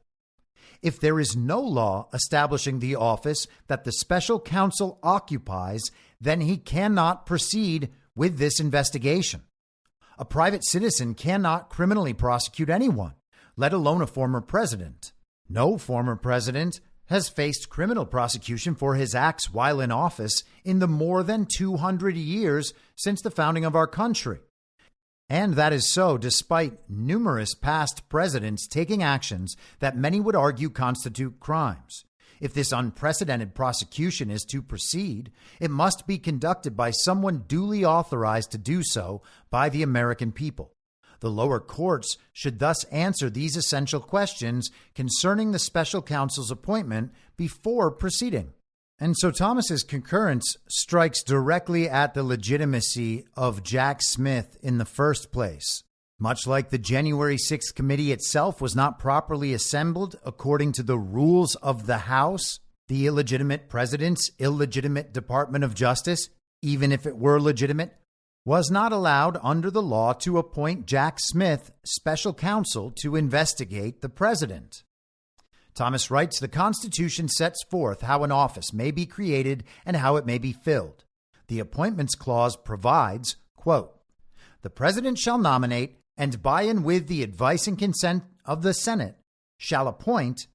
If there is no law establishing the office that the special counsel occupies, then he cannot proceed with this investigation. A private citizen cannot criminally prosecute anyone, let alone a former president. No former president has faced criminal prosecution for his acts while in office in the more than 200 years since the founding of our country. And that is so despite numerous past presidents taking actions that many would argue constitute crimes. If this unprecedented prosecution is to proceed, it must be conducted by someone duly authorized to do so by the American people. The lower courts should thus answer these essential questions concerning the special counsel's appointment before proceeding. And so Thomas's concurrence strikes directly at the legitimacy of Jack Smith in the first place. Much like the January 6th committee itself was not properly assembled according to the rules of the House, the illegitimate president's illegitimate Department of Justice, even if it were legitimate, was not allowed under the law to appoint Jack Smith special counsel to investigate the president. Thomas writes, the Constitution sets forth how an office may be created and how it may be filled. The Appointments Clause provides, quote, the president shall nominate and by and with the advice and consent of the Senate shall appoint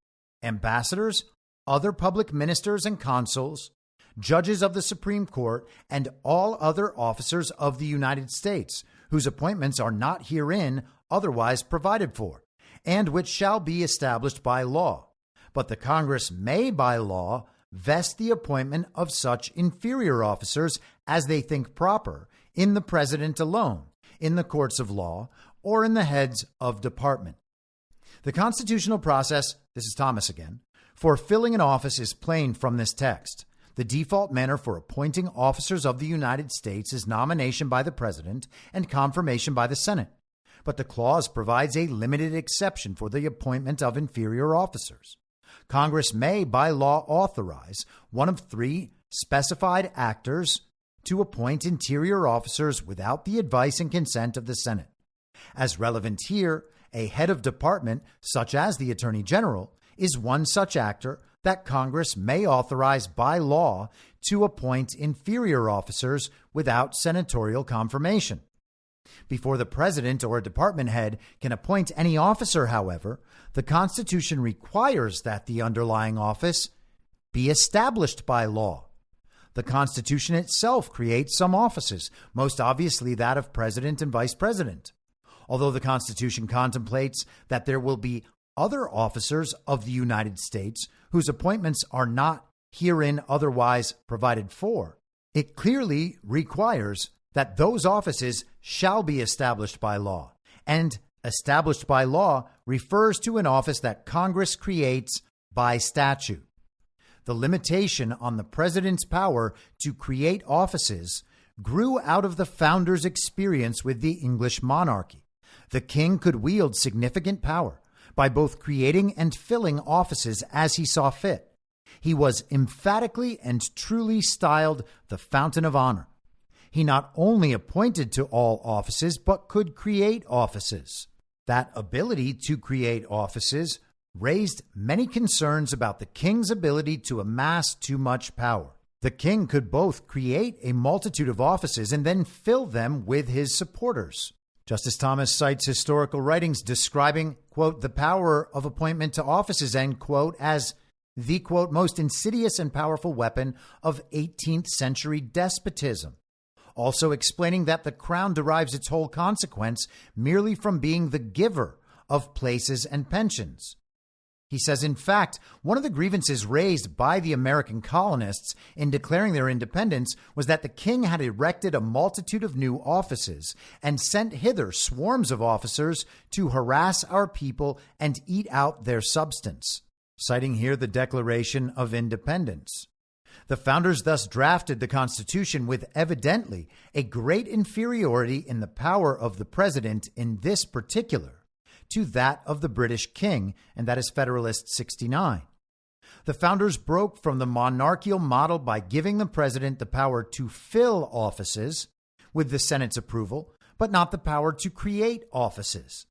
ambassadors, other public ministers and consuls, judges of the Supreme Court, and all other officers of the United States, whose appointments are not herein otherwise provided for, and which shall be established by law. But the Congress may by law vest the appointment of such inferior officers as they think proper in the president alone, in the courts of law, or in the heads of department. The constitutional process, this is Thomas again, for filling an office is plain from this text. The default manner for appointing officers of the United States is nomination by the president and confirmation by the Senate. But the clause provides a limited exception for the appointment of inferior officers. Congress may, by law, authorize one of three specified actors to appoint interior officers without the advice and consent of the Senate. As relevant here, a head of department, such as the Attorney General, is one such actor that Congress may authorize by law to appoint inferior officers without senatorial confirmation. Before the president or a department head can appoint any officer, however, the Constitution requires that the underlying office be established by law. The Constitution itself creates some offices, most obviously that of president and vice president. Although the Constitution contemplates that there will be other officers of the United States whose appointments are not herein otherwise provided for, it clearly requires that those offices shall be established by law. And established by law refers to an office that Congress creates by statute. The limitation on the president's power to create offices grew out of the founders' experience with the English monarchy. The king could wield significant power by both creating and filling offices as he saw fit. He was emphatically and truly styled the fountain of honor. He not only appointed to all offices, but could create offices. That ability to create offices raised many concerns about the king's ability to amass too much power. The king could both create a multitude of offices and then fill them with his supporters. Justice Thomas cites historical writings describing, quote, the power of appointment to offices, end quote, as the, quote, most insidious and powerful weapon of 18th century despotism. Also explaining that the crown derives its whole consequence merely from being the giver of places and pensions. He says, in fact, one of the grievances raised by the American colonists in declaring their independence was that the king had erected a multitude of new offices and sent hither swarms of officers to harass our people and eat out their substance, citing here the Declaration of Independence. The founders thus drafted the Constitution with evidently a great inferiority in the power of the president in this particular to that of the British king, and that is Federalist 69. The founders broke from the monarchical model by giving the president the power to fill offices with the Senate's approval, but not the power to create offices.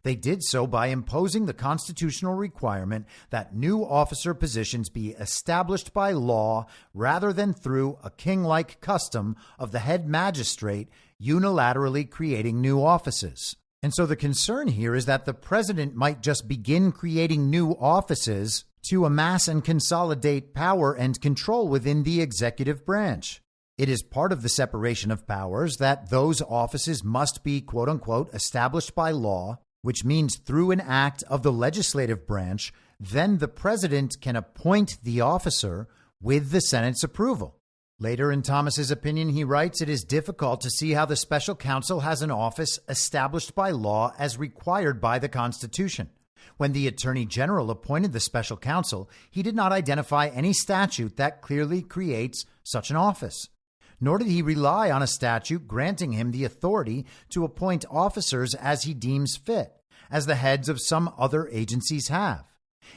They did so by imposing the constitutional requirement that new officer positions be established by law rather than through a king-like custom of the head magistrate unilaterally creating new offices. And so the concern here is that the president might just begin creating new offices to amass and consolidate power and control within the executive branch. It is part of the separation of powers that those offices must be, quote unquote, established by law, which means through an act of the legislative branch, then the president can appoint the officer with the Senate's approval. Later in Thomas's opinion, he writes, it is difficult to see how the special counsel has an office established by law as required by the Constitution. When the Attorney General appointed the special counsel, he did not identify any statute that clearly creates such an office, nor did he rely on a statute granting him the authority to appoint officers as he deems fit, as the heads of some other agencies have.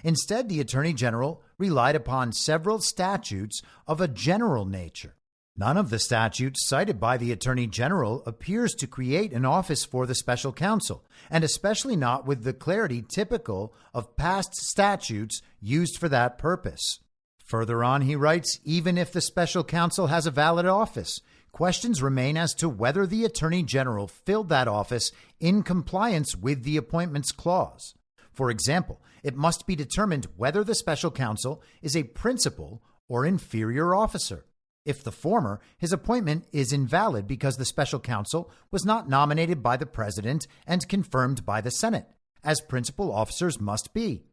Instead, the Attorney General relied upon several statutes of a general nature. None of the statutes cited by the Attorney General appears to create an office for the special counsel, and especially not with the clarity typical of past statutes used for that purpose. Further on, he writes, even if the special counsel has a valid office, questions remain as to whether the Attorney General filled that office in compliance with the Appointments Clause. For example, it must be determined whether the special counsel is a principal or inferior officer. If the former, his appointment is invalid because the special counsel was not nominated by the president and confirmed by the Senate, as principal officers must be.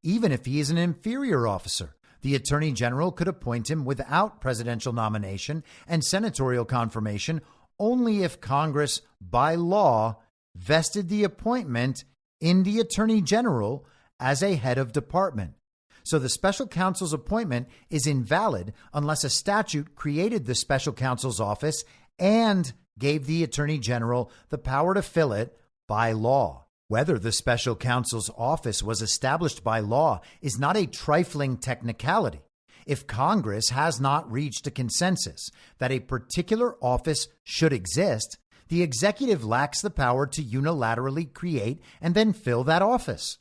Even if he is an inferior officer, the Attorney General could appoint him without presidential nomination and senatorial confirmation only if Congress, by law, vested the appointment in the Attorney General as a head of department. So the special counsel's appointment is invalid unless a statute created the special counsel's office and gave the Attorney General the power to fill it by law. Whether the special counsel's office was established by law is not a trifling technicality. If Congress has not reached a consensus that a particular office should exist, the executive lacks the power to unilaterally create and then fill that office.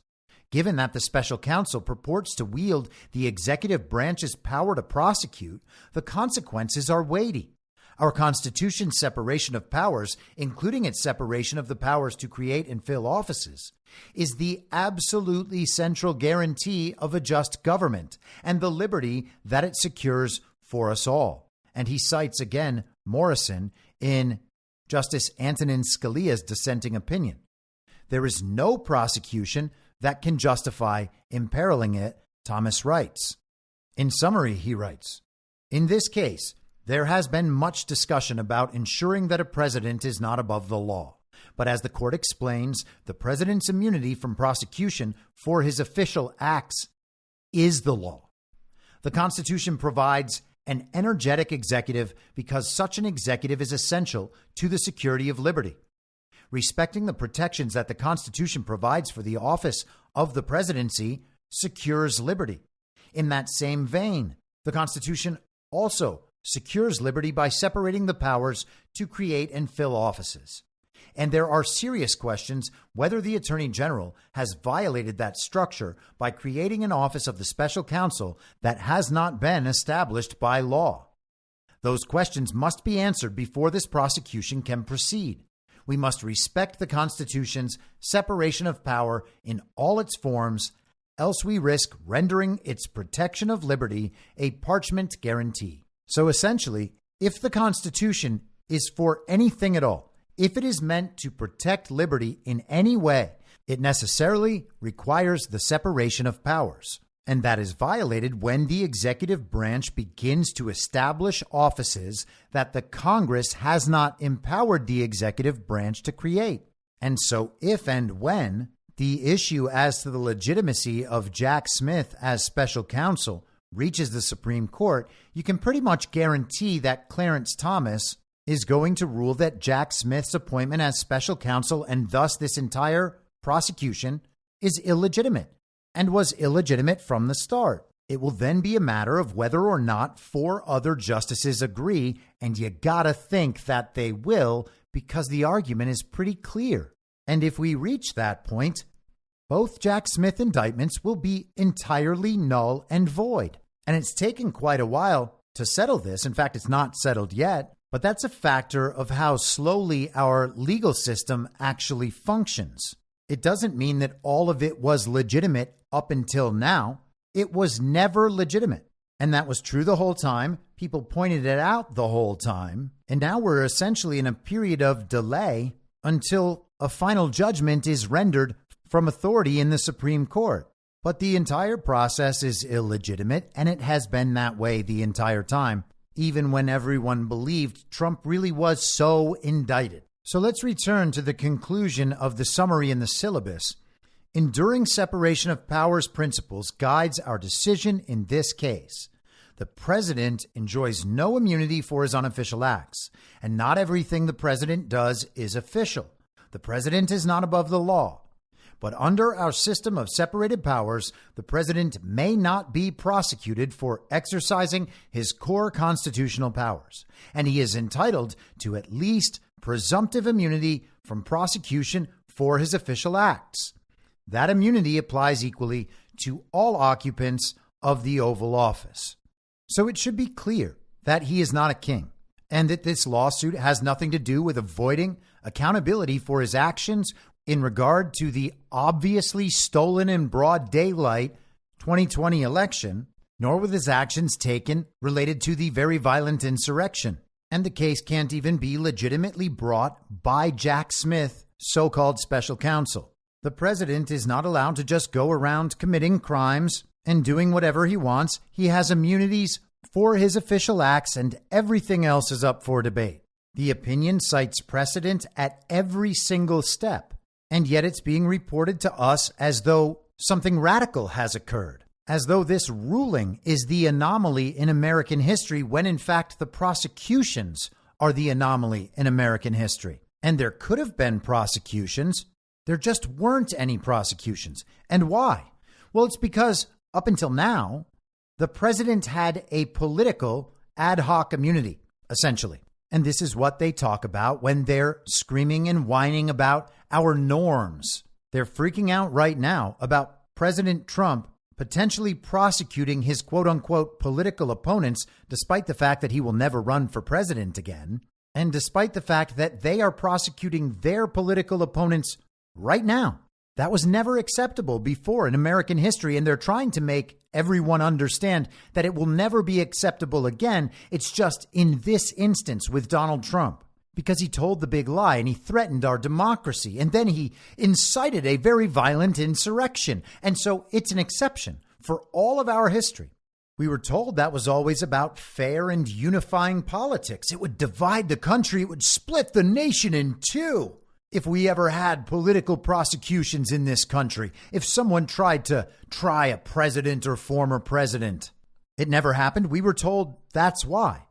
Given that the special counsel purports to wield the executive branch's power to prosecute, the consequences are weighty. Our Constitution's separation of powers, including its separation of the powers to create and fill offices, is the absolutely central guarantee of a just government and the liberty that it secures for us all. And he cites again Morrison in Justice Antonin Scalia's dissenting opinion. There is no prosecution that can justify imperiling it, Thomas writes. In summary, he writes, in this case, there has been much discussion about ensuring that a president is not above the law. But as the court explains, the president's immunity from prosecution for his official acts is the law. The Constitution provides an energetic executive because such an executive is essential to the security of liberty. Respecting the protections that the Constitution provides for the office of the presidency secures liberty. In that same vein, the Constitution also secures liberty by separating the powers to create and fill offices. And there are serious questions whether the Attorney General has violated that structure by creating an office of the special counsel that has not been established by law. Those questions must be answered before this prosecution can proceed. We must respect the Constitution's separation of power in all its forms, else we risk rendering its protection of liberty a parchment guarantee. So essentially, if the Constitution is for anything at all, if it is meant to protect liberty in any way, it necessarily requires the separation of powers. And that is violated when the executive branch begins to establish offices that the Congress has not empowered the executive branch to create. And so if and when the issue as to the legitimacy of Jack Smith as special counsel reaches the Supreme Court, you can pretty much guarantee that Clarence Thomas is going to rule that Jack Smith's appointment as special counsel and thus this entire prosecution is illegitimate. And was illegitimate from the start. It will then be a matter of whether or not 4 other justices agree, and you gotta think that they will because the argument is pretty clear. And if we reach that point, both Jack Smith indictments will be entirely null and void. And it's taken quite a while to settle this. In fact, it's not settled yet, but that's a factor of how slowly our legal system actually functions. It doesn't mean that all of it was legitimate up until now. It was never legitimate. And that was true the whole time. People pointed it out the whole time. And now we're essentially in a period of delay until a final judgment is rendered from authority in the Supreme Court. But the entire process is illegitimate, and it has been that way the entire time, even when everyone believed Trump really was so indicted. So let's return to the conclusion of the summary in the syllabus. Enduring separation of powers principles guides our decision in this case. The president enjoys no immunity for his unofficial acts, and not everything the president does is official. The president is not above the law. But under our system of separated powers, the president may not be prosecuted for exercising his core constitutional powers, and he is entitled to at least presumptive immunity from prosecution for his official acts. That immunity applies equally to all occupants of the Oval Office. So it should be clear that he is not a king, and that this lawsuit has nothing to do with avoiding accountability for his actions in regard to the obviously stolen in broad daylight 2020 election, nor with his actions taken related to the very violent insurrection. And the case can't even be legitimately brought by Jack Smith, so-called special counsel. The president is not allowed to just go around committing crimes and doing whatever he wants. He has immunities for his official acts, and everything else is up for debate. The opinion cites precedent at every single step, and yet it's being reported to us as though something radical has occurred, as though this ruling is the anomaly in American history, when in fact the prosecutions are the anomaly in American history. And there could have been prosecutions. There just weren't any prosecutions. And why? Well, it's because up until now, the president had a political ad hoc immunity, essentially. And this is what they talk about when they're screaming and whining about our norms. They're freaking out right now about President Trump potentially prosecuting his quote unquote political opponents, despite the fact that he will never run for president again. And despite the fact that they are prosecuting their political opponents right now. That was never acceptable before in American history, and they're trying to make everyone understand that it will never be acceptable again. It's just in this instance with Donald Trump, because he told the big lie and he threatened our democracy, and then he incited a very violent insurrection. And so it's an exception for all of our history. We were told that was always about fair and unifying politics. It would divide the country. It would split the nation in two. If we ever had political prosecutions in this country, if someone tried to try a president or former president, it never happened. We were told that's why.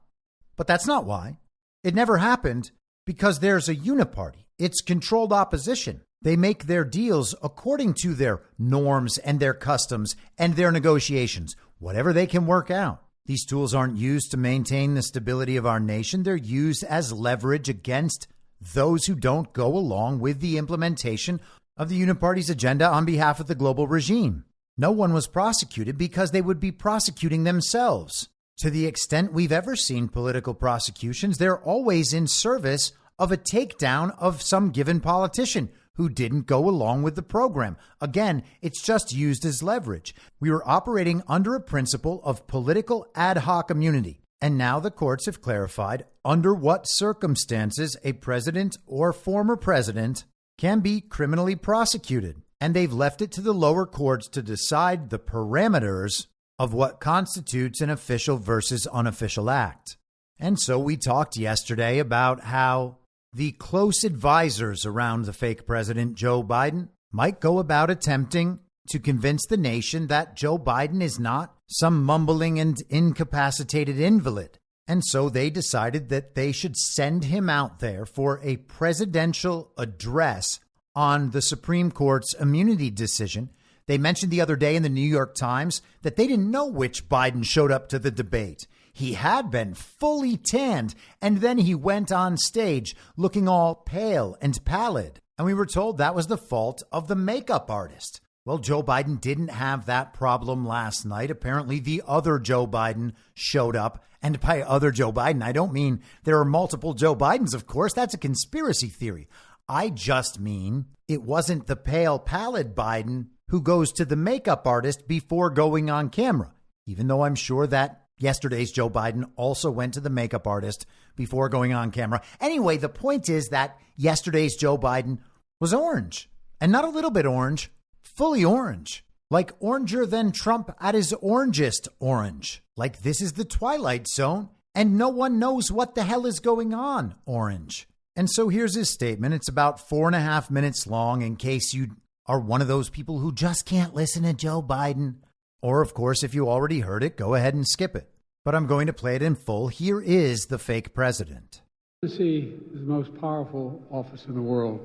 But that's not why. It never happened because there's a uniparty. It's controlled opposition. They make their deals according to their norms and their customs and their negotiations, whatever they can work out. These tools aren't used to maintain the stability of our nation. They're used as leverage against those who don't go along with the implementation of the uniparty's agenda on behalf of the global regime. No one was prosecuted because they would be prosecuting themselves. To the extent we've ever seen political prosecutions, they're always in service of a takedown of some given politician who didn't go along with the program. Again, it's just used as leverage. We were operating under a principle of political ad hoc immunity. And now the courts have clarified under what circumstances a president or former president can be criminally prosecuted. And they've left it to the lower courts to decide the parameters of what constitutes an official versus unofficial act. And so we talked yesterday about how the close advisors around the fake president, Joe Biden, might go about attempting to convince the nation that Joe Biden is not some mumbling and incapacitated invalid. And so they decided that they should send him out there for a presidential address on the Supreme Court's immunity decision. They mentioned the other day in the New York Times that they didn't know which Biden showed up to the debate. He had been fully tanned, and then he went on stage looking all pale and pallid. And we were told that was the fault of the makeup artist. Well, Joe Biden didn't have that problem last night. Apparently, the other Joe Biden showed up. And by other Joe Biden, I don't mean there are multiple Joe Bidens, of course. That's a conspiracy theory. I just mean it wasn't the pale, pallid Biden who goes to the makeup artist before going on camera, even though I'm sure that yesterday's Joe Biden also went to the makeup artist before going on camera. Anyway, the point is that yesterday's Joe Biden was orange, and not a little bit orange. Fully orange, like oranger than Trump at his orangest orange, like this is the Twilight Zone and no one knows what the hell is going on orange. And so here's his statement. It's about 4.5 minutes long in case you are one of those people who just can't listen to Joe Biden. Or, of course, if you already heard it, go ahead and skip it. But I'm going to play it in full. Here is the fake president. Presidency is the most powerful office in the world.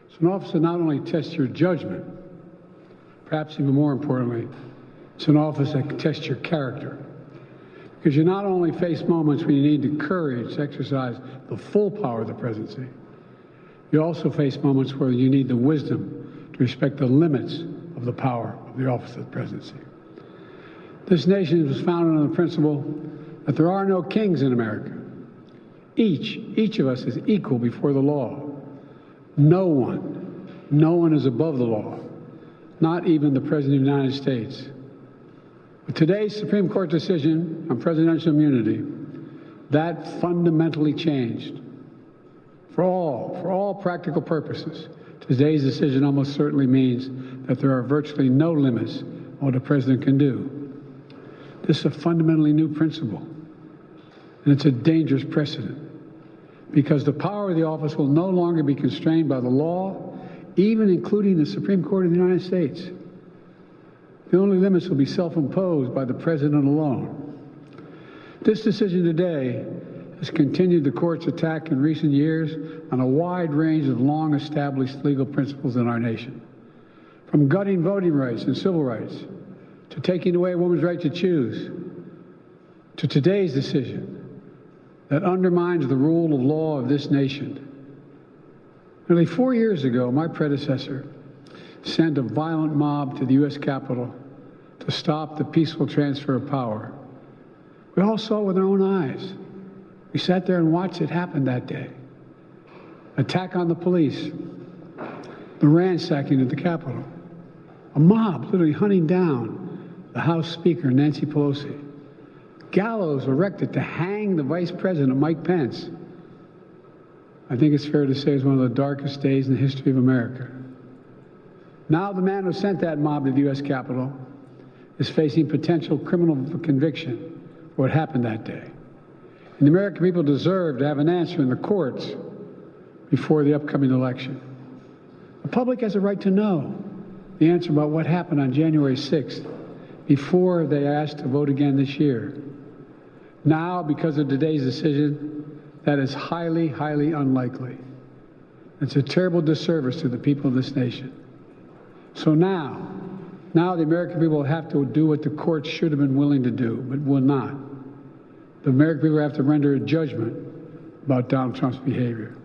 It's an office that not only tests your judgment, perhaps even more importantly, it's an office that tests your character. Because you not only face moments when you need the courage to exercise the full power of the presidency, you also face moments where you need the wisdom to respect the limits of the power of the office of the presidency. This nation was founded on the principle that there are no kings in America. Each of us is equal before the law. No one is above the law, not even the President of the United States. With today's Supreme Court decision on presidential immunity, that fundamentally changed. For all practical purposes, today's decision almost certainly means that there are virtually no limits on what a president can do. This is a fundamentally new principle, and it's a dangerous precedent, because the power of the office will no longer be constrained by the law, even including the Supreme Court of the United States. The only limits will be self-imposed by the president alone. This decision today has continued the court's attack in recent years on a wide range of long-established legal principles in our nation, from gutting voting rights and civil rights, to taking away a woman's right to choose, to today's decision that undermines the rule of law of this nation. Nearly 4 years ago, my predecessor sent a violent mob to the U.S. Capitol to stop the peaceful transfer of power. We all saw it with our own eyes. We sat there and watched it happen that day. Attack on the police, the ransacking of the Capitol, a mob literally hunting down the House Speaker, Nancy Pelosi, gallows erected to hang the Vice President, Mike Pence. I think it's fair to say it's one of the darkest days in the history of America. Now the man who sent that mob to the U.S. Capitol is facing potential criminal conviction for what happened that day. And the American people deserve to have an answer in the courts before the upcoming election. The public has a right to know the answer about what happened on January 6th before they ask to vote again this year. Now, because of today's decision, that is highly, highly unlikely. It's a terrible disservice to the people of this nation. So now the American people have to do what the courts should have been willing to do, but will not. The American people have to render a judgment about Donald Trump's behavior.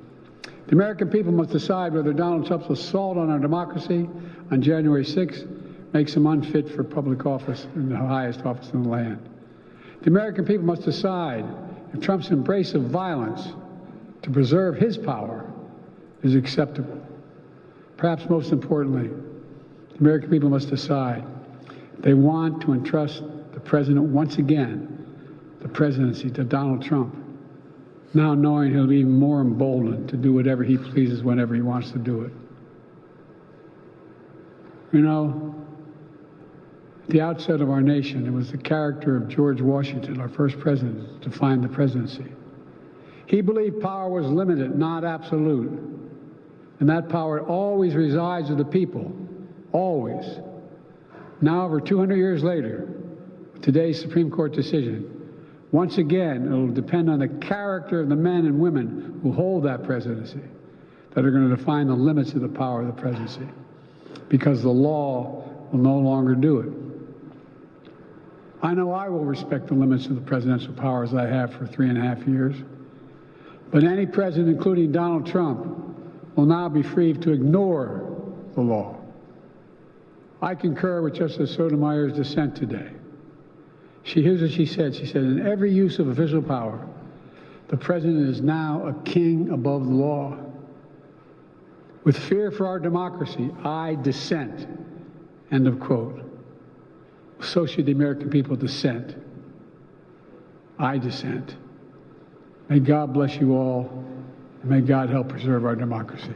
The American people must decide whether Donald Trump's assault on our democracy on January 6th makes him unfit for public office in the highest office in the land. The American people must decide if Trump's embrace of violence to preserve his power is acceptable. Perhaps most importantly, the American people must decide if they want to entrust the president once again, the presidency, to Donald Trump, now knowing he'll be even more emboldened to do whatever he pleases whenever he wants to do it. You know, at the outset of our nation, it was the character of George Washington, our first president, to define the presidency. He believed power was limited, not absolute, and that power always resides with the people, always. Now, over 200 years later, with today's Supreme Court decision, once again, it will depend on the character of the men and women who hold that presidency that are going to define the limits of the power of the presidency, because the law will no longer do it. I know I will respect the limits of the presidential powers I have for 3.5 years, but any president, including Donald Trump, will now be free to ignore the law. I concur with Justice Sotomayor's dissent today. Here's what she said. She said, in every use of official power, the president is now a king above the law. With fear for our democracy, I dissent. End of quote. So should the American people dissent. I dissent. May God bless you all, and may God help preserve our democracy.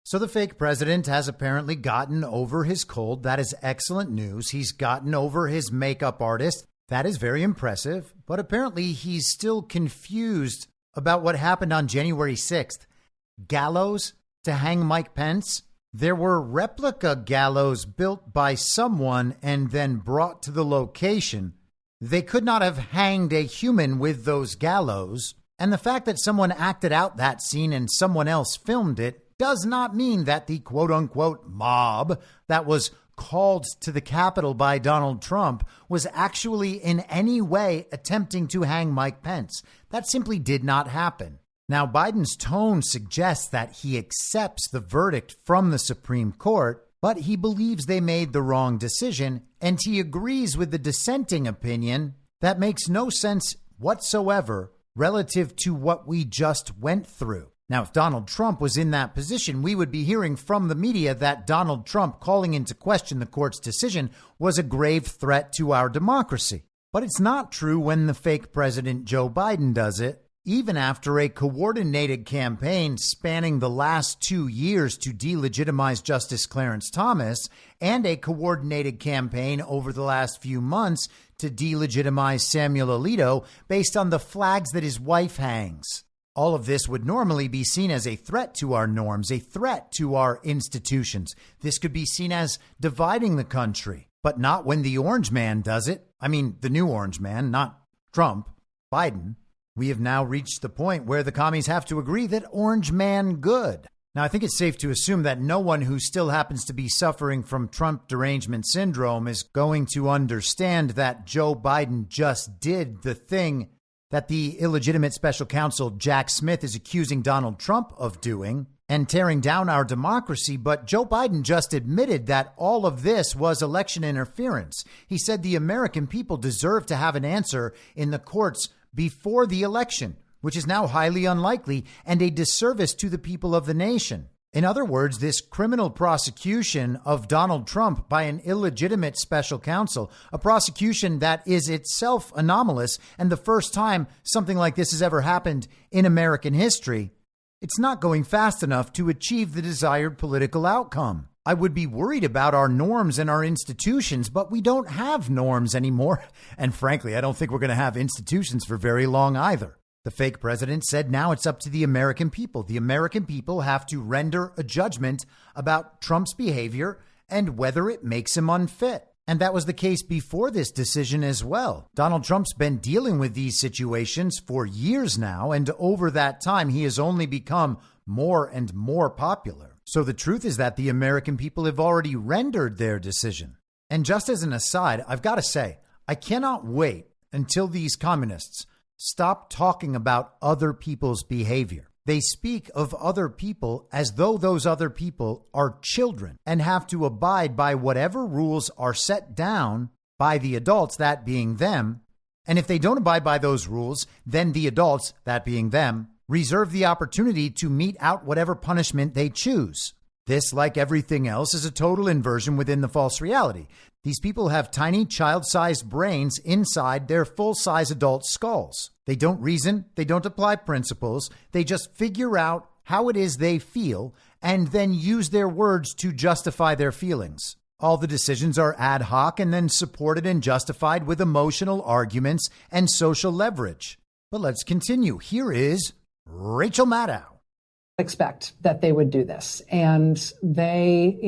So the fake president has apparently gotten over his cold. That is excellent news. He's gotten over his makeup artist. That is very impressive. But apparently he's still confused about what happened on January 6th. Gallows to hang Mike Pence? There were replica gallows built by someone and then brought to the location. They could not have hanged a human with those gallows. And the fact that someone acted out that scene and someone else filmed it does not mean that the quote unquote mob that was called to the Capitol by Donald Trump was actually in any way attempting to hang Mike Pence. That simply did not happen. Now, Biden's tone suggests that he accepts the verdict from the Supreme Court, but he believes they made the wrong decision, and he agrees with the dissenting opinion that makes no sense whatsoever relative to what we just went through. Now, if Donald Trump was in that position, we would be hearing from the media that Donald Trump calling into question the court's decision was a grave threat to our democracy. But it's not true when the fake president Joe Biden does it. Even after a coordinated campaign spanning the last 2 years to delegitimize Justice Clarence Thomas and a coordinated campaign over the last few months to delegitimize Samuel Alito based on the flags that his wife hangs. All of this would normally be seen as a threat to our norms, a threat to our institutions. This could be seen as dividing the country, but not when the orange man does it. I mean, the new orange man, not Trump, Biden. We have now reached the point where the commies have to agree that orange man good. Now, I think it's safe to assume that no one who still happens to be suffering from Trump derangement syndrome is going to understand that Joe Biden just did the thing that the illegitimate special counsel Jack Smith is accusing Donald Trump of doing and tearing down our democracy. But Joe Biden just admitted that all of this was election interference. He said the American people deserve to have an answer in the courts before the election, which is now highly unlikely and a disservice to the people of the nation. In other words, this criminal prosecution of Donald Trump by an illegitimate special counsel, a prosecution that is itself anomalous and the first time something like this has ever happened in American history, it's not going fast enough to achieve the desired political outcome. I would be worried about our norms and our institutions, but we don't have norms anymore. And frankly, I don't think we're going to have institutions for very long either. The fake president said now it's up to the American people. The American people have to render a judgment about Trump's behavior and whether it makes him unfit. And that was the case before this decision as well. Donald Trump's been dealing with these situations for years now, and over that time, he has only become more and more popular. So the truth is that the American people have already rendered their decision. And just as an aside, I've got to say, I cannot wait until these communists stop talking about other people's behavior. They speak of other people as though those other people are children and have to abide by whatever rules are set down by the adults, that being them. And if they don't abide by those rules, then the adults, that being them, reserve the opportunity to mete out whatever punishment they choose. This, like everything else, is a total inversion within the false reality. These people have tiny child-sized brains inside their full-size adult skulls. They don't reason, they don't apply principles, they just figure out how it is they feel and then use their words to justify their feelings. All the decisions are ad hoc and then supported and justified with emotional arguments and social leverage. But let's continue. Here is Rachel Maddow. Expect that they would do this. And they,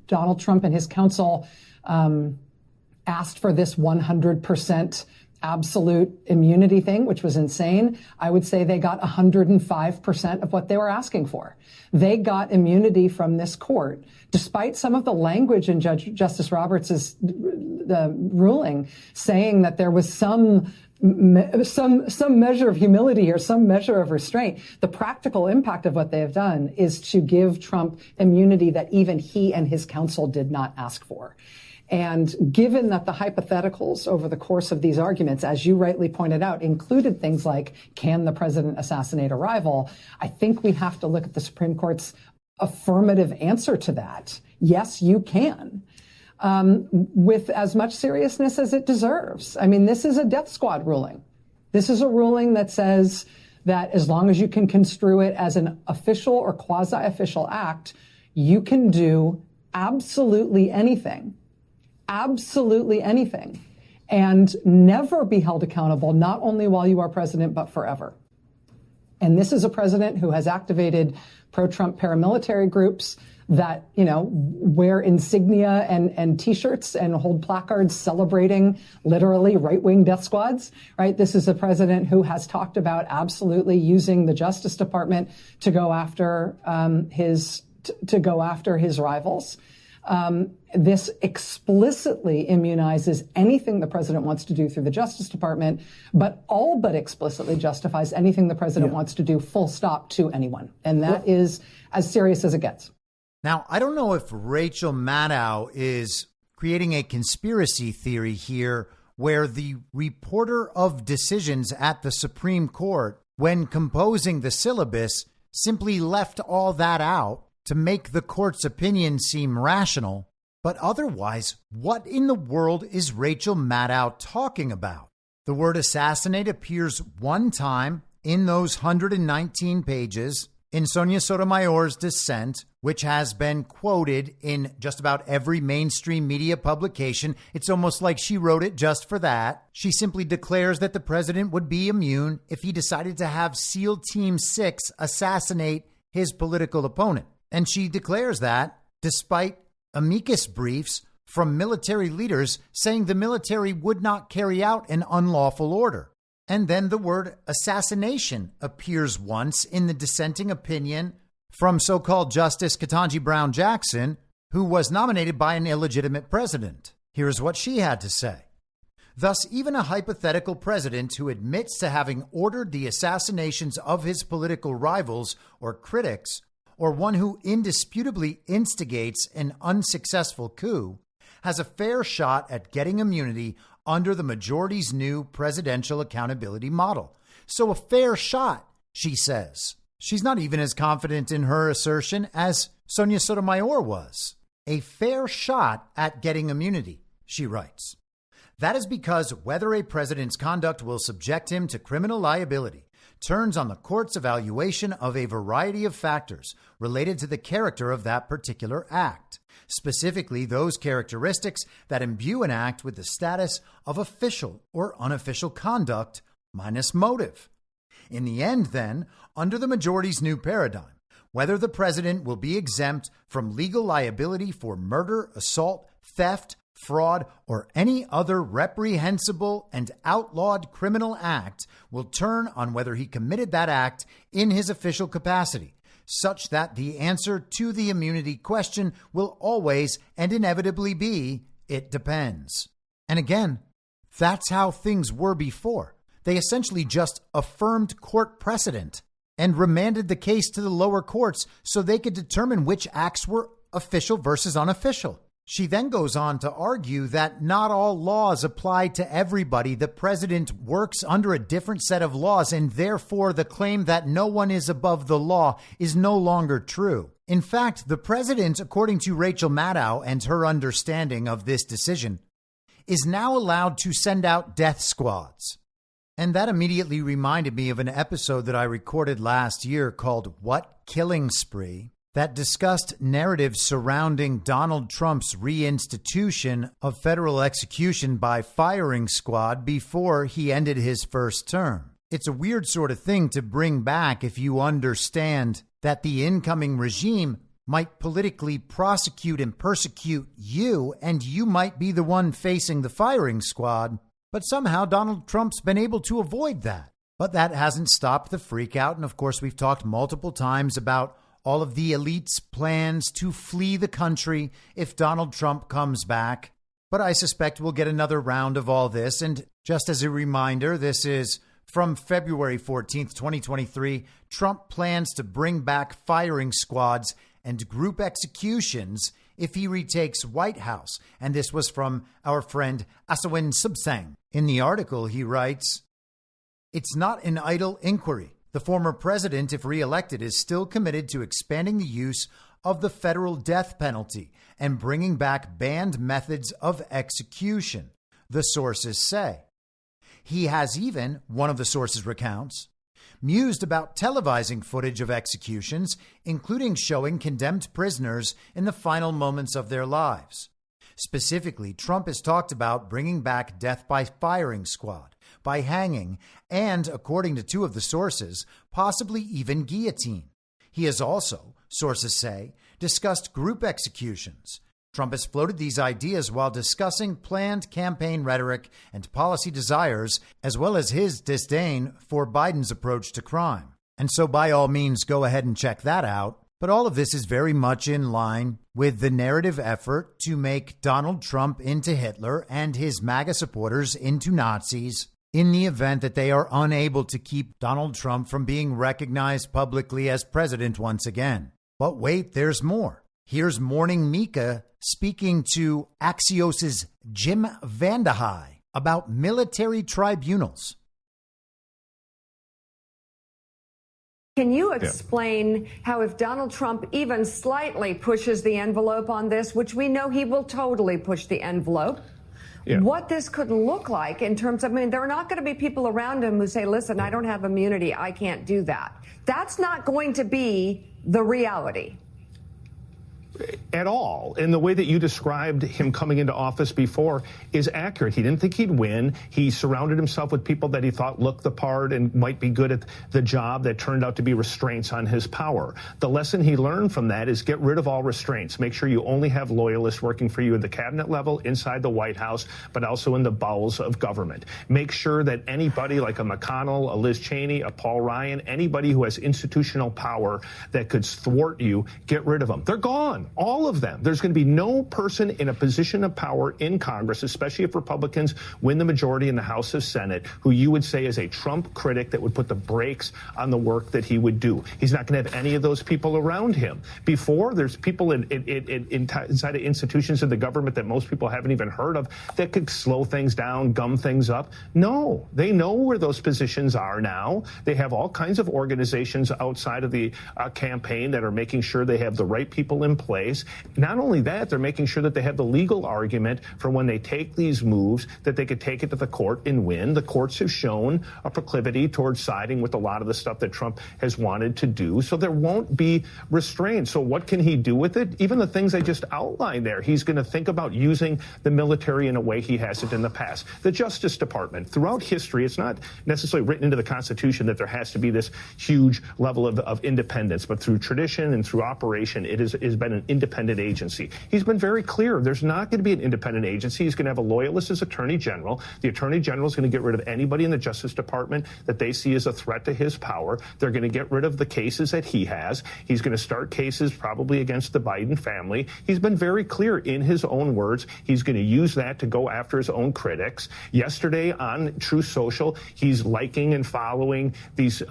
Donald Trump and his counsel asked for this 100% absolute immunity thing, which was insane. I would say they got 105% of what they were asking for. They got immunity from this court, despite some of the language in Justice Roberts' ruling saying that there was some measure of humility or some measure of restraint. The practical impact of what they have done is to give Trump immunity that even he and his counsel did not ask for. And given that the hypotheticals over the course of these arguments, as you rightly pointed out, included things like, can the president assassinate a rival? I think we have to look at the Supreme Court's affirmative answer to that. Yes, you can. With as much seriousness as it deserves. I mean, this is a death squad ruling. This is a ruling that says that as long as you can construe it as an official or quasi-official act, you can do absolutely anything, and never be held accountable, not only while you are president, but forever. And this is a president who has activated pro-Trump paramilitary groups, that, wear insignia and T-shirts and hold placards celebrating literally right-wing death squads, right? This is a president who has talked about absolutely using the Justice Department to go after his rivals. This explicitly immunizes anything the president wants to do through the Justice Department, but all but explicitly justifies anything the president wants to do, full stop, to anyone. And that is as serious as it gets. Now, I don't know if Rachel Maddow is creating a conspiracy theory here where the reporter of decisions at the Supreme Court, when composing the syllabus, simply left all that out to make the court's opinion seem rational. But otherwise, what in the world is Rachel Maddow talking about? The word assassinate appears one time in those 119 pages in Sonia Sotomayor's dissent, which has been quoted in just about every mainstream media publication. It's almost like she wrote it just for that. She simply declares that the president would be immune if he decided to have SEAL Team 6 assassinate his political opponent. And she declares that despite amicus briefs from military leaders saying the military would not carry out an unlawful order. And then the word assassination appears once in the dissenting opinion from so-called Justice Ketanji Brown Jackson, who was nominated by an illegitimate president. Here's what she had to say. Thus, even a hypothetical president who admits to having ordered the assassinations of his political rivals or critics, or one who indisputably instigates an unsuccessful coup, has a fair shot at getting immunity under the majority's new presidential accountability model. So a fair shot, she says. She's not even as confident in her assertion as Sonia Sotomayor was. A fair shot at getting immunity, she writes. That is because whether a president's conduct will subject him to criminal liability turns on the court's evaluation of a variety of factors related to the character of that particular act, specifically those characteristics that imbue an act with the status of official or unofficial conduct minus motive. In the end, then, under the majority's new paradigm, whether the president will be exempt from legal liability for murder, assault, theft, fraud, or any other reprehensible and outlawed criminal act will turn on whether he committed that act in his official capacity, such that the answer to the immunity question will always and inevitably be, it depends. And again, that's how things were before. They essentially just affirmed court precedent and remanded the case to the lower courts so they could determine which acts were official versus unofficial. She then goes on to argue that not all laws apply to everybody. The president works under a different set of laws, and therefore the claim that no one is above the law is no longer true. In fact, the president, according to Rachel Maddow and her understanding of this decision, is now allowed to send out death squads. And that immediately reminded me of an episode that I recorded last year called What Killing Spree, that discussed narratives surrounding Donald Trump's reinstitution of federal execution by firing squad before he ended his first term. It's a weird sort of thing to bring back if you understand that the incoming regime might politically prosecute and persecute you, and you might be the one facing the firing squad. But somehow Donald Trump's been able to avoid that. But that hasn't stopped the freak out. And of course, we've talked multiple times about all of the elite's plans to flee the country if Donald Trump comes back. But I suspect we'll get another round of all this. And just as a reminder, this is from February 14th, 2023. Trump plans to bring back firing squads and group executions if he retakes White House. And this was from our friend Asawin Subsang. In the article, he writes, "It's not an idle inquiry. The former president, if reelected, is still committed to expanding the use of the federal death penalty and bringing back banned methods of execution," the sources say. He has even, one of the sources recounts, mused about televising footage of executions, including showing condemned prisoners in the final moments of their lives. Specifically, Trump has talked about bringing back death by firing squad, by hanging, and, according to two of the sources, possibly even guillotine. He has also, sources say, discussed group executions. Trump has floated these ideas while discussing planned campaign rhetoric and policy desires, as well as his disdain for Biden's approach to crime. And so by all means, go ahead and check that out. But all of this is very much in line with the narrative effort to make Donald Trump into Hitler and his MAGA supporters into Nazis in the event that they are unable to keep Donald Trump from being recognized publicly as president once again. But wait, there's more. Here's Morning Mika speaking to Axios's Jim Vandehei about military tribunals. Can you explain how if Donald Trump even slightly pushes the envelope on this, which we know he will totally push the envelope, what this could look like in terms of, I mean, there are not going to be people around him who say, listen, I don't have immunity, I can't do that. That's not going to be the reality. At all. And the way that you described him coming into office before is accurate. He didn't think he'd win. He surrounded himself with people that he thought looked the part and might be good at the job that turned out to be restraints on his power. The lesson he learned from that is get rid of all restraints. Make sure you only have loyalists working for you at the cabinet level, inside the White House, but also in the bowels of government. Make sure that anybody like a McConnell, a Liz Cheney, a Paul Ryan, anybody who has institutional power that could thwart you, get rid of them. They're gone. All of them. There's going to be no person in a position of power in Congress, especially if Republicans win the majority in the House of Senate, who you would say is a Trump critic that would put the brakes on the work that he would do. He's not going to have any of those people around him. Before, there's people inside of institutions of the government that most people haven't even heard of that could slow things down, gum things up. No, they know where those positions are now. They have all kinds of organizations outside of the campaign that are making sure they have the right people in place. Not only that, they're making sure that they have the legal argument for when they take these moves, that they could take it to the court and win. The courts have shown a proclivity towards siding with a lot of the stuff that Trump has wanted to do. So there won't be restraints. So what can he do with it? Even the things I just outlined there. He's going to think about using the military in a way he hasn't in the past. The Justice Department, throughout history, it's not necessarily written into the Constitution that there has to be this huge level of independence, but through tradition and through operation, it has been an independent agency. He's been very clear. There's not going to be an independent agency. He's going to have a loyalist as Attorney General. The Attorney General is going to get rid of anybody in the Justice Department that they see as a threat to his power. They're going to get rid of the cases that he has. He's going to start cases probably against the Biden family. He's been very clear in his own words. He's going to use that to go after his own critics. Yesterday on Truth Social, he's liking and following these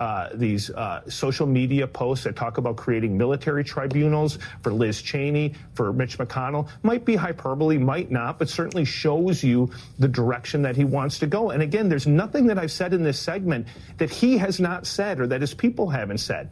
social media posts that talk about creating military tribunals for Liz Cheney, for Mitch McConnell. Might be hyperbole, might not, but certainly shows you the direction that he wants to go. And again, there's nothing that I've said in this segment that he has not said or that his people haven't said.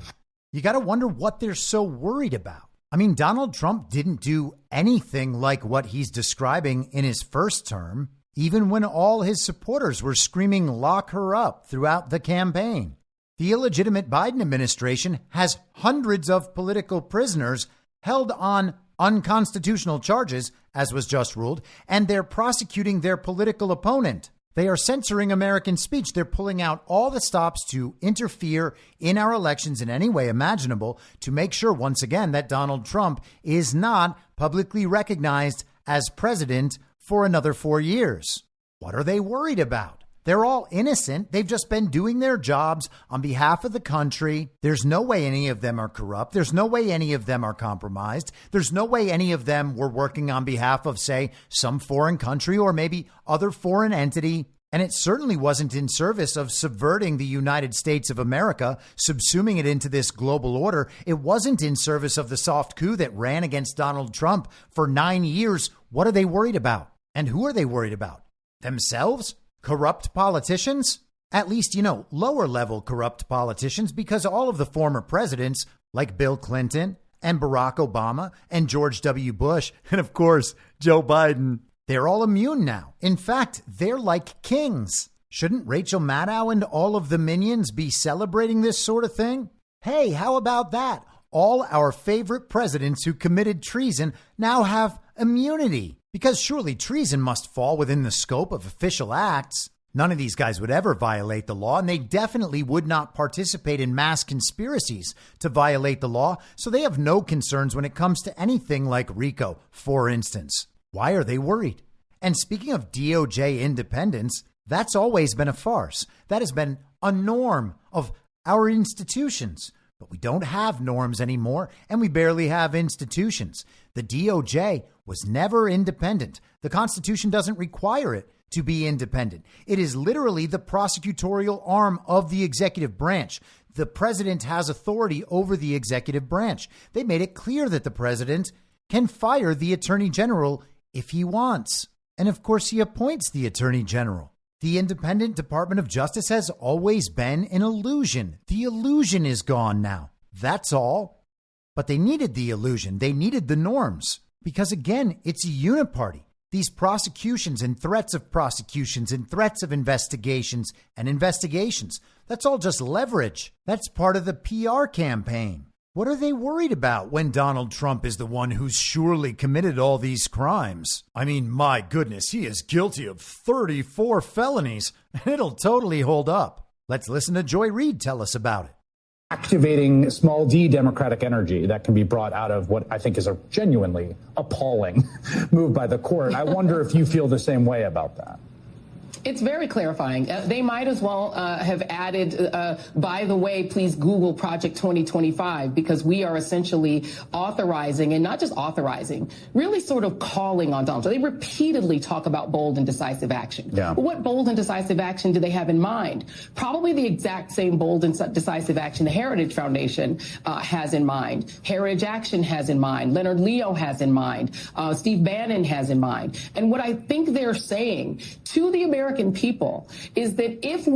You got to wonder what they're so worried about. I mean, Donald Trump didn't do anything like what he's describing in his first term, even when all his supporters were screaming, lock her up throughout the campaign. The illegitimate Biden administration has hundreds of political prisoners held on unconstitutional charges, as was just ruled, and they're prosecuting their political opponent. They are censoring American speech. They're pulling out all the stops to interfere in our elections in any way imaginable to make sure, once again, that Donald Trump is not publicly recognized as president for another 4 years. What are they worried about? They're all innocent. They've just been doing their jobs on behalf of the country. There's no way any of them are corrupt. There's no way any of them are compromised. There's no way any of them were working on behalf of, say, some foreign country or maybe other foreign entity. And it certainly wasn't in service of subverting the United States of America, subsuming it into this global order. It wasn't in service of the soft coup that ran against Donald Trump for 9 years. What are they worried about? And who are they worried about? Themselves? Corrupt politicians? At least, lower level corrupt politicians, because all of the former presidents, like Bill Clinton and Barack Obama and George W. Bush, and of course, Joe Biden, they're all immune now. In fact, they're like kings. Shouldn't Rachel Maddow and all of the minions be celebrating this sort of thing? Hey, how about that? All our favorite presidents who committed treason now have immunity. Because surely treason must fall within the scope of official acts. None of these guys would ever violate the law, and they definitely would not participate in mass conspiracies to violate the law, so they have no concerns when it comes to anything like RICO, for instance. Why are they worried? And speaking of DOJ independence, that's always been a farce. That has been a norm of our institutions. But we don't have norms anymore, and we barely have institutions. The DOJ was never independent. The Constitution doesn't require it to be independent. It is literally the prosecutorial arm of the executive branch. The president has authority over the executive branch. They made it clear that the president can fire the attorney general if he wants. And of course, he appoints the attorney general. The independent Department of Justice has always been an illusion. The illusion is gone now. That's all. But they needed the illusion. They needed the norms. Because again, it's a uniparty. These prosecutions and threats of prosecutions and threats of investigations and investigations, that's all just leverage. That's part of the PR campaign. What are they worried about when Donald Trump is the one who's surely committed all these crimes? I mean, my goodness, he is guilty of 34 felonies. It'll totally hold up. Let's listen to Joy Reid tell us about it. Activating small d democratic energy that can be brought out of what I think is a genuinely appalling move by the court. I wonder if you feel the same way about that. It's very clarifying. They might as well have added, by the way, please Google Project 2025, because we are essentially authorizing, and not just authorizing, really sort of calling on Donald Trump. They repeatedly talk about bold and decisive action. Yeah. But what bold and decisive action do they have in mind? Probably the exact same bold and decisive action the Heritage Foundation has in mind. Heritage Action has in mind. Leonard Leo has in mind. Steve Bannon has in mind. And what I think they're saying to the American people is that if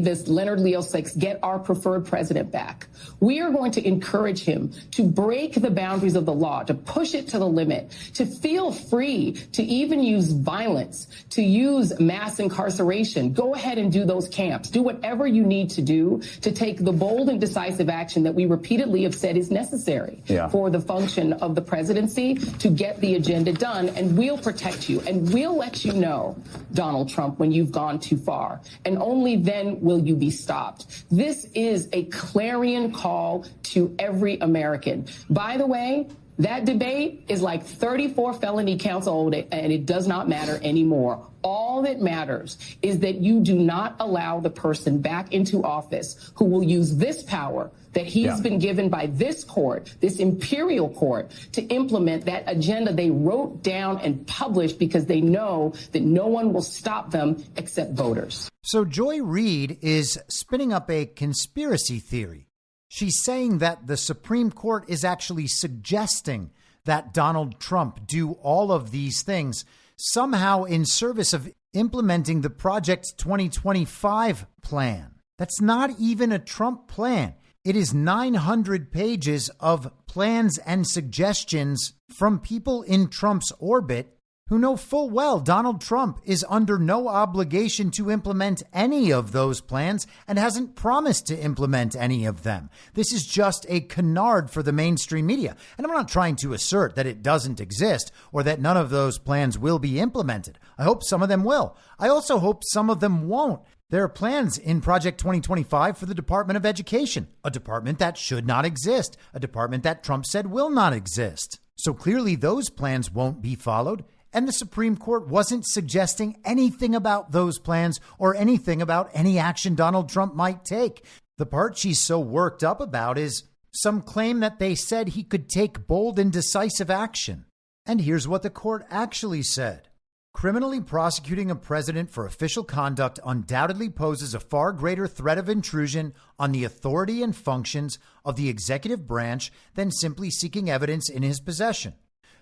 this Leonard Leo 6, get our preferred president back, we are going to encourage him to break the boundaries of the law, to push it to the limit, to feel free to even use violence, to use mass incarceration. Go ahead and do those camps. Do whatever you need to do to take the bold and decisive action that we repeatedly have said is necessary for the function of the presidency to get the agenda done. And we'll protect you, and we'll let you know, Donald Trump, when you've gone too far, and only then will you be stopped. This is a clarion call to every American. By the way, that debate is like 34 felony counts old, and it does not matter anymore. All that matters is that you do not allow the person back into office who will use this power that he's been given by this court, this imperial court, to implement that agenda they wrote down and published because they know that no one will stop them except voters. So Joy Reid is spinning up a conspiracy theory. She's saying that the Supreme Court is actually suggesting that Donald Trump do all of these things somehow in service of implementing the Project 2025 plan. That's not even a Trump plan. It is 900 pages of plans and suggestions from people in Trump's orbit who know full well Donald Trump is under no obligation to implement any of those plans and hasn't promised to implement any of them. This is just a canard for the mainstream media. And I'm not trying to assert that it doesn't exist or that none of those plans will be implemented. I hope some of them will. I also hope some of them won't. There are plans in Project 2025 for the Department of Education, a department that should not exist, a department that Trump said will not exist. So clearly those plans won't be followed. And the Supreme Court wasn't suggesting anything about those plans or anything about any action Donald Trump might take. The part she's so worked up about is some claim that they said he could take bold and decisive action. And here's what the court actually said. Criminally prosecuting a president for official conduct undoubtedly poses a far greater threat of intrusion on the authority and functions of the executive branch than simply seeking evidence in his possession.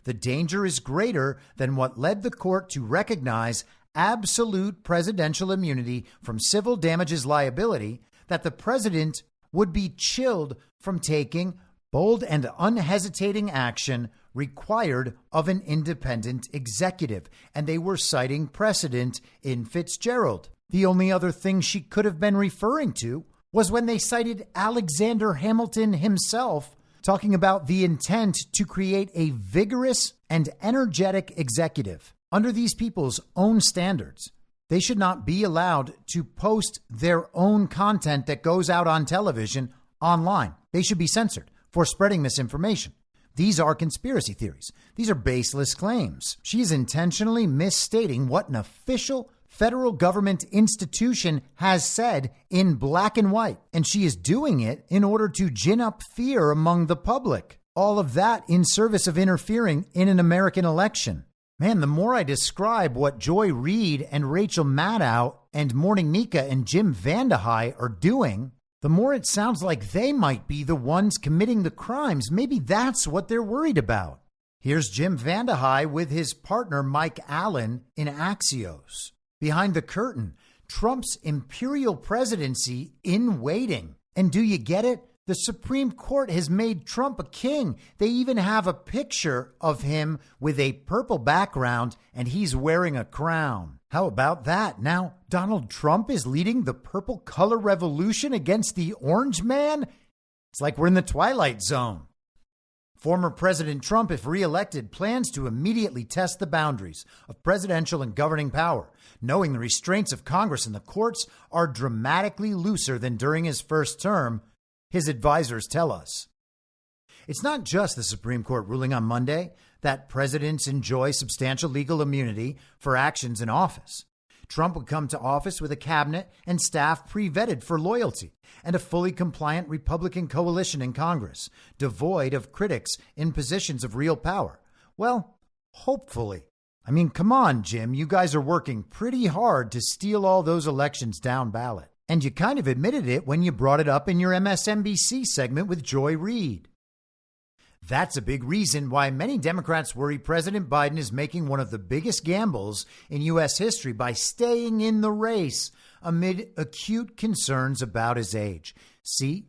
The danger is greater than what led the court to recognize absolute presidential immunity from civil damages liability, that the president would be chilled from taking bold and unhesitating action required of an independent executive. And they were citing precedent in Fitzgerald. The only other thing she could have been referring to was when they cited Alexander Hamilton himself, talking about the intent to create a vigorous and energetic executive under these people's own standards. They should not be allowed to post their own content that goes out on television online. They should be censored for spreading misinformation. These are conspiracy theories. These are baseless claims. She is intentionally misstating what an official federal government institution has said in black and white, and she is doing it in order to gin up fear among the public. All of that in service of interfering in an American election. Man, the more I describe what Joy Reid and Rachel Maddow and Morning Nika and Jim Vandehei are doing, the more it sounds like they might be the ones committing the crimes. Maybe that's what they're worried about. Here's Jim Vandehei with his partner Mike Allen in Axios. Behind the curtain, Trump's imperial presidency in waiting. And do you get it? The Supreme Court has made Trump a king. They even have a picture of him with a purple background, and he's wearing a crown. How about that? Now, Donald Trump is leading the purple color revolution against the orange man? It's like we're in the Twilight Zone. Former President Trump, if reelected, plans to immediately test the boundaries of presidential and governing power, knowing the restraints of Congress and the courts are dramatically looser than during his first term, his advisors tell us. It's not just the Supreme Court ruling on Monday that presidents enjoy substantial legal immunity for actions in office. Trump would come to office with a cabinet and staff pre-vetted for loyalty and a fully compliant Republican coalition in Congress, devoid of critics in positions of real power. Well, hopefully. I mean, come on, Jim, you guys are working pretty hard to steal all those elections down ballot. And you kind of admitted it when you brought it up in your MSNBC segment with Joy Reid. That's a big reason why many Democrats worry President Biden is making one of the biggest gambles in U.S. history by staying in the race amid acute concerns about his age. See,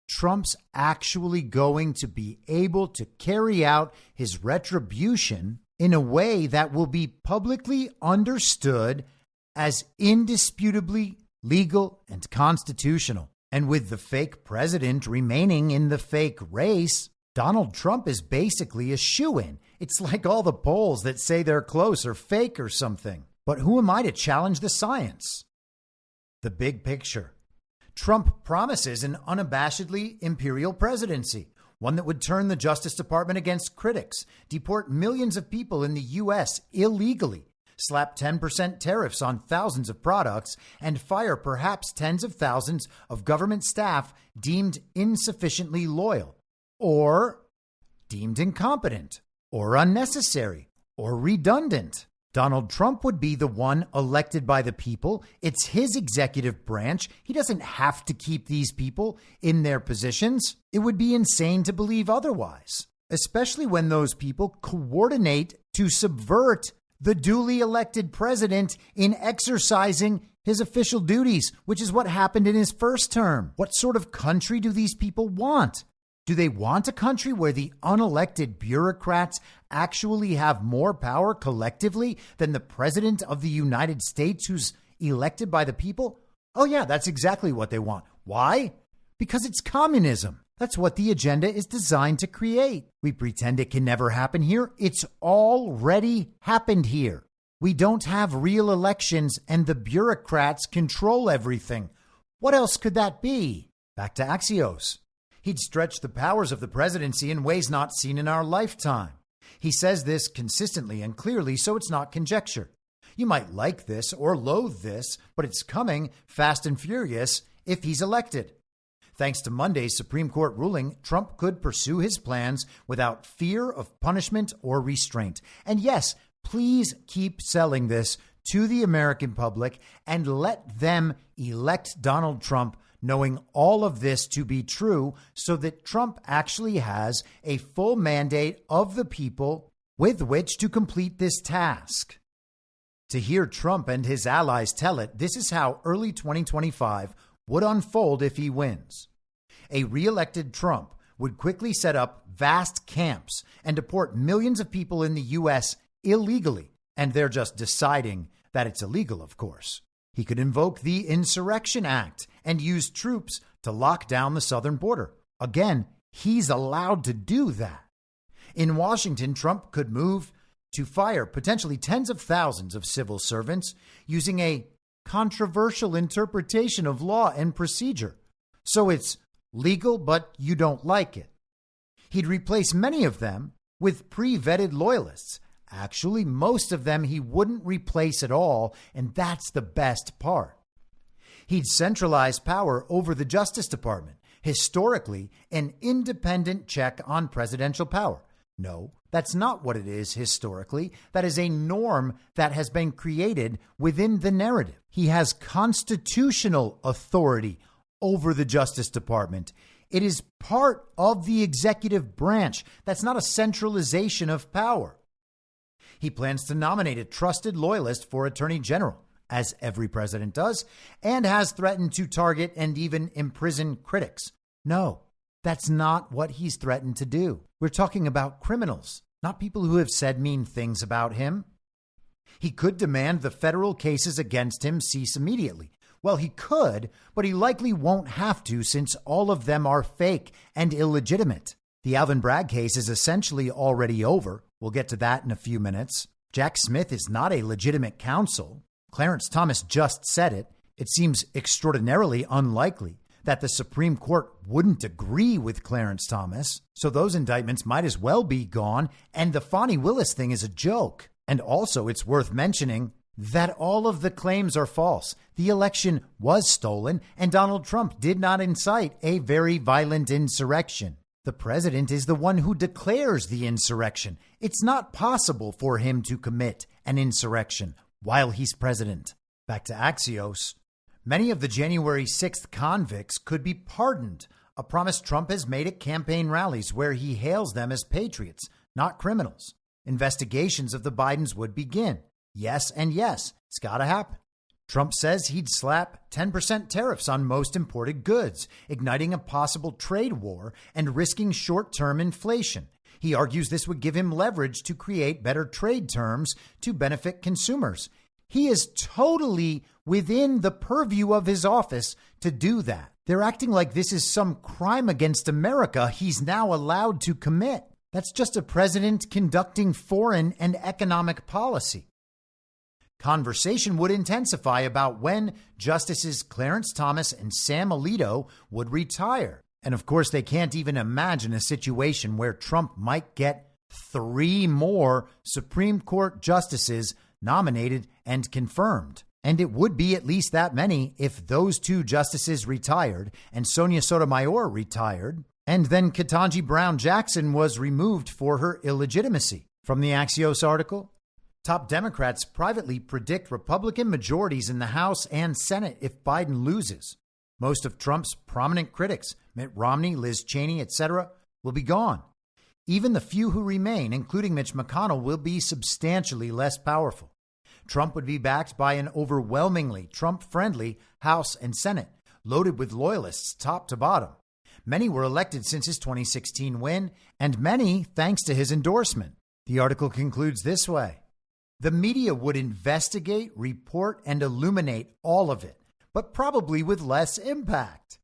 Trump's actually going to be able to carry out his retribution in a way that will be publicly understood as indisputably legal and constitutional. And with the fake president remaining in the fake race, Donald Trump is basically a shoo-in. It's like all the polls that say they're close are fake or something. But who am I to challenge the science? The big picture. Trump promises an unabashedly imperial presidency, one that would turn the Justice Department against critics, deport millions of people in the U.S. illegally, slap 10% tariffs on thousands of products, and fire perhaps tens of thousands of government staff deemed insufficiently loyal, or deemed incompetent, or unnecessary, or redundant. Donald Trump would be the one elected by the people. It's his executive branch. He doesn't have to keep these people in their positions. It would be insane to believe otherwise, especially when those people coordinate to subvert the duly elected president in exercising his official duties, which is what happened in his first term. What sort of country do these people want? Do they want a country where the unelected bureaucrats actually have more power collectively than the president of the United States who's elected by the people? Oh yeah, that's exactly what they want. Why? Because it's communism. That's what the agenda is designed to create. We pretend it can never happen here. It's already happened here. We don't have real elections and the bureaucrats control everything. What else could that be? Back to Axios. He'd stretch the powers of the presidency in ways not seen in our lifetime. He says this consistently and clearly, so it's not conjecture. You might like this or loathe this, but it's coming fast and furious if he's elected. Thanks to Monday's Supreme Court ruling, Trump could pursue his plans without fear of punishment or restraint. And yes, please keep selling this to the American public and let them elect Donald Trump, knowing all of this to be true, so that Trump actually has a full mandate of the people with which to complete this task. To hear Trump and his allies tell it, this is how early 2025 would unfold if he wins. A re-elected Trump would quickly set up vast camps and deport millions of people in the U.S. illegally, and they're just deciding that it's illegal, of course. He could invoke the Insurrection Act and use troops to lock down the southern border. Again, he's allowed to do that. In Washington, Trump could move to fire potentially tens of thousands of civil servants using a controversial interpretation of law and procedure. So it's legal, but you don't like it. He'd replace many of them with pre-vetted loyalists. Actually, most of them he wouldn't replace at all, and that's the best part. He'd centralize power over the Justice Department, historically an independent check on presidential power. No, that's not what it is historically. That is a norm that has been created within the narrative. He has constitutional authority over the Justice Department. It is part of the executive branch. That's not a centralization of power. He plans to nominate a trusted loyalist for Attorney General, as every president does, and has threatened to target and even imprison critics. No, that's not what he's threatened to do. We're talking about criminals, not people who have said mean things about him. He could demand the federal cases against him cease immediately. Well, he could, but he likely won't have to since all of them are fake and illegitimate. The Alvin Bragg case is essentially already over. We'll get to that in a few minutes. Jack Smith is not a legitimate counsel. Clarence Thomas just said it. It seems extraordinarily unlikely that the Supreme Court wouldn't agree with Clarence Thomas. So those indictments might as well be gone. And the Fani Willis thing is a joke. And also, it's worth mentioning that all of the claims are false. The election was stolen, and Donald Trump did not incite a very violent insurrection. The president is the one who declares the insurrection. It's not possible for him to commit an insurrection while he's president. Back to Axios. Many of the January 6th convicts could be pardoned, a promise Trump has made at campaign rallies where he hails them as patriots, not criminals. Investigations of the Bidens would begin. Yes, and yes, it's got to happen. Trump says he'd slap 10% tariffs on most imported goods, igniting a possible trade war and risking short-term inflation. He argues this would give him leverage to create better trade terms to benefit consumers. He is totally within the purview of his office to do that. They're acting like this is some crime against America he's now allowed to commit. That's just a president conducting foreign and economic policy. Conversation would intensify about when Justices Clarence Thomas and Sam Alito would retire. And of course, they can't even imagine a situation where Trump might get 3 more Supreme Court justices nominated and confirmed. And it would be at least that many if those 2 justices retired and Sonia Sotomayor retired, and then Ketanji Brown Jackson was removed for her illegitimacy. From the Axios article, top Democrats privately predict Republican majorities in the House and Senate if Biden loses. Most of Trump's prominent critics, Mitt Romney, Liz Cheney, etc., will be gone. Even the few who remain, including Mitch McConnell, will be substantially less powerful. Trump would be backed by an overwhelmingly Trump-friendly House and Senate, loaded with loyalists top to bottom. Many were elected since his 2016 win, and many thanks to his endorsement. The article concludes this way. The media would investigate, report, and illuminate all of it, but probably with less impact.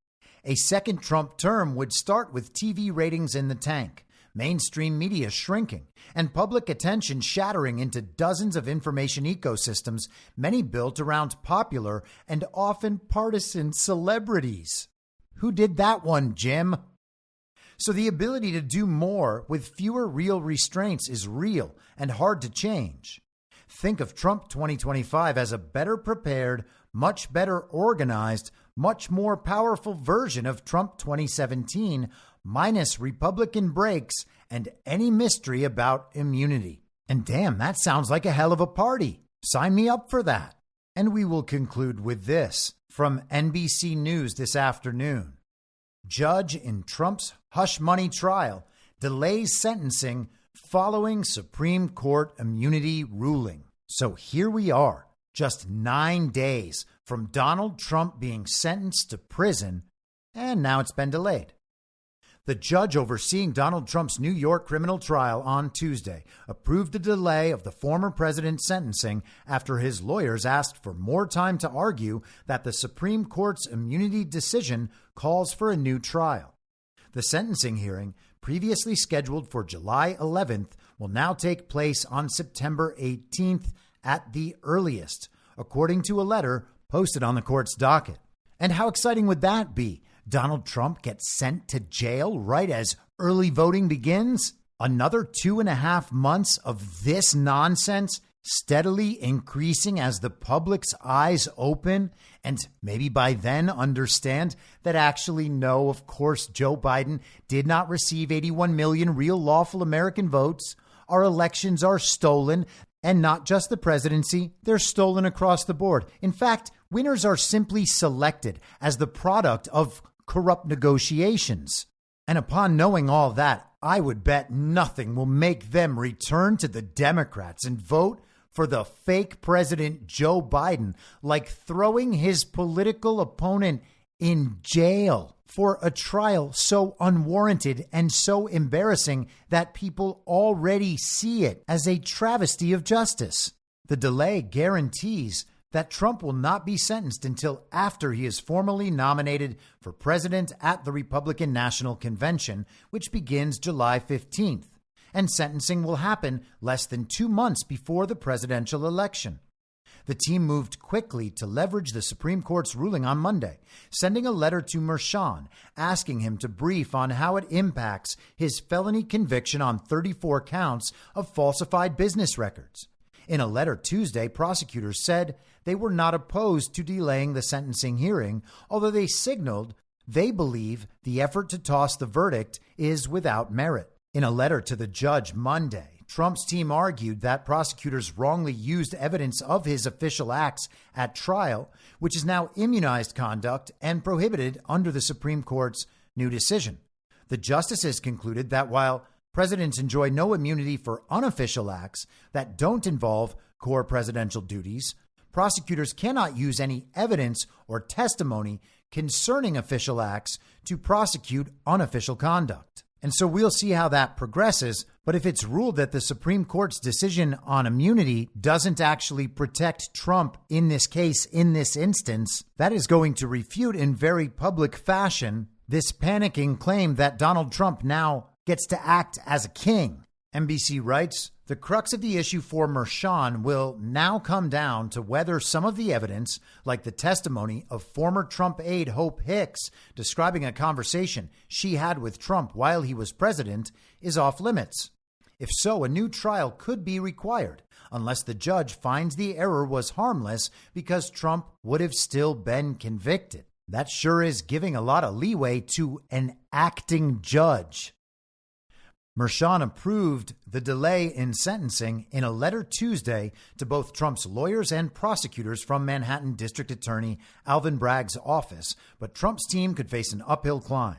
A second Trump term would start with TV ratings in the tank, mainstream media shrinking, and public attention shattering into dozens of information ecosystems, many built around popular and often partisan celebrities. Who did that one, Jim? So the ability to do more with fewer real restraints is real and hard to change. Think of Trump 2025 as a better prepared, much better organized, much more powerful version of Trump 2017, minus Republican breaks and any mystery about immunity. And damn, that sounds like a hell of a party. Sign me up for that. And we will conclude with this from NBC News this afternoon. Judge in Trump's hush money trial delays sentencing following Supreme Court immunity ruling. So here we are, just 9 days from Donald Trump being sentenced to prison, and now it's been delayed. The judge overseeing Donald Trump's New York criminal trial on Tuesday approved the delay of the former president's sentencing after his lawyers asked for more time to argue that the Supreme Court's immunity decision calls for a new trial. The sentencing hearing, previously scheduled for July 11th, will now take place on September 18th at the earliest, according to a letter posted on the court's docket. And how exciting would that be? Donald Trump gets sent to jail right as early voting begins? Another 2.5 months of this nonsense steadily increasing as the public's eyes open and maybe by then understand that actually, no, of course, Joe Biden did not receive 81 million real lawful American votes. Our elections are stolen, and not just the presidency, they're stolen across the board. In fact, winners are simply selected as the product of corrupt negotiations. And upon knowing all that, I would bet nothing will make them return to the Democrats and vote for the fake president Joe Biden, like throwing his political opponent in jail for a trial so unwarranted and so embarrassing that people already see it as a travesty of justice. The delay guarantees that Trump will not be sentenced until after he is formally nominated for president at the Republican National Convention, which begins July 15th. And sentencing will happen less than 2 months before the presidential election. The team moved quickly to leverage the Supreme Court's ruling on Monday, sending a letter to Merchan asking him to brief on how it impacts his felony conviction on 34 counts of falsified business records. In a letter Tuesday, prosecutors said they were not opposed to delaying the sentencing hearing, although they signaled they believe the effort to toss the verdict is without merit. In a letter to the judge Monday, Trump's team argued that prosecutors wrongly used evidence of his official acts at trial, which is now immunized conduct and prohibited under the Supreme Court's new decision. The justices concluded that while presidents enjoy no immunity for unofficial acts that don't involve core presidential duties, prosecutors cannot use any evidence or testimony concerning official acts to prosecute unofficial conduct. And so we'll see how that progresses. But if it's ruled that the Supreme Court's decision on immunity doesn't actually protect Trump in this case, in this instance, that is going to refute in very public fashion this panicking claim that Donald Trump now gets to act as a king. NBC writes, the crux of the issue for Merchan will now come down to whether some of the evidence, like the testimony of former Trump aide Hope Hicks describing a conversation she had with Trump while he was president, is off limits. If so, a new trial could be required, unless the judge finds the error was harmless because Trump would have still been convicted. That sure is giving a lot of leeway to an acting judge. Merchan approved the delay in sentencing in a letter Tuesday to both Trump's lawyers and prosecutors from Manhattan District Attorney Alvin Bragg's office, but Trump's team could face an uphill climb.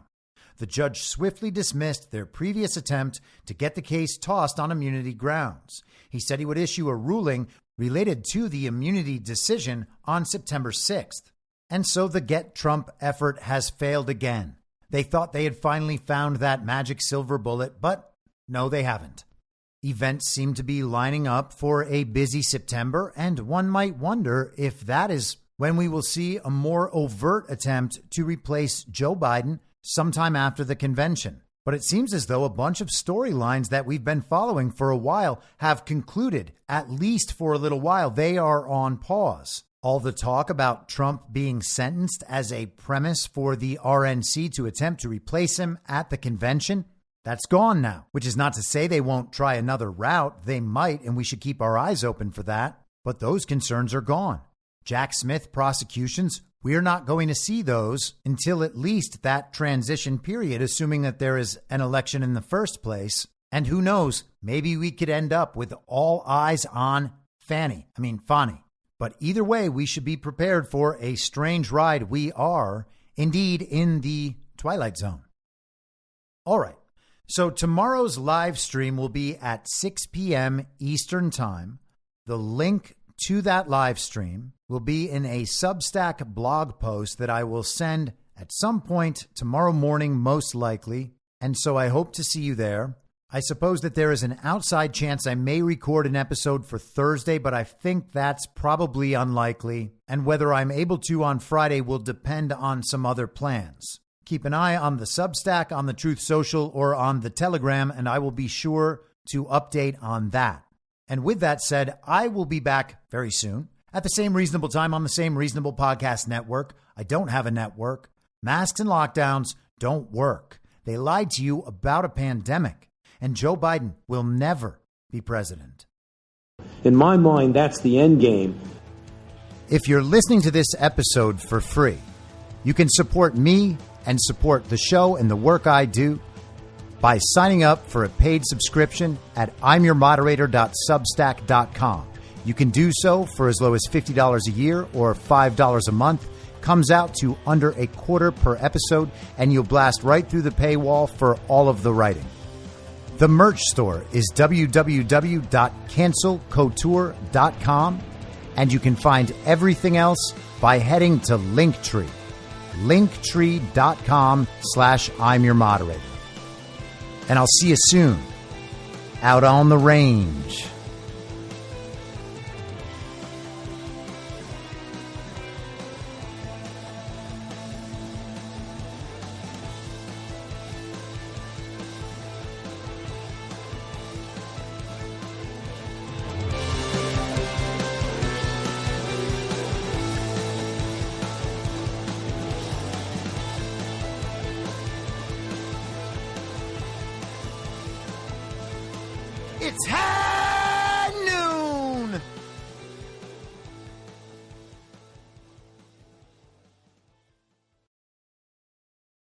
The judge swiftly dismissed their previous attempt to get the case tossed on immunity grounds. He said he would issue a ruling related to the immunity decision on September 6th. And so the Get Trump effort has failed again. They thought they had finally found that magic silver bullet, but no, they haven't. Events seem to be lining up for a busy September, and one might wonder if that is when we will see a more overt attempt to replace Joe Biden sometime after the convention. But it seems as though a bunch of storylines that we've been following for a while have concluded, at least for a little while. They are on pause. All the talk about Trump being sentenced as a premise for the RNC to attempt to replace him at the convention, that's gone now, which is not to say they won't try another route. They might, and we should keep our eyes open for that. But those concerns are gone. Jack Smith prosecutions, we're not going to see those until at least that transition period, assuming that there is an election in the first place. And who knows, maybe we could end up with all eyes on Fani. But either way, we should be prepared for a strange ride. We are indeed in the Twilight Zone. All right. So tomorrow's live stream will be at 6 p.m. Eastern Time. The link to that live stream will be in a Substack blog post that I will send at some point tomorrow morning, most likely. And so I hope to see you there. I suppose that there is an outside chance I may record an episode for Thursday, but I think that's probably unlikely. And whether I'm able to on Friday will depend on some other plans. Keep an eye on the Substack, on the Truth Social, or on the Telegram, and I will be sure to update on that. And with that said, I will be back very soon at the same reasonable time on the same reasonable podcast network. I don't have a network. Masks and lockdowns don't work. They lied to you about a pandemic, and Joe Biden will never be president. In my mind, that's the end game. If you're listening to this episode for free, you can support me and support the show and the work I do by signing up for a paid subscription at imyourmoderator.substack.com. You can do so for as low as $50 a year or $5 a month. Comes out to under $0.25 per episode, and you'll blast right through the paywall for all of the writing. The merch store is www.cancelcouture.com, and you can find everything else by heading to Linktree. Linktree.com/I'mYourModerator. And I'll see you soon out on the range. It's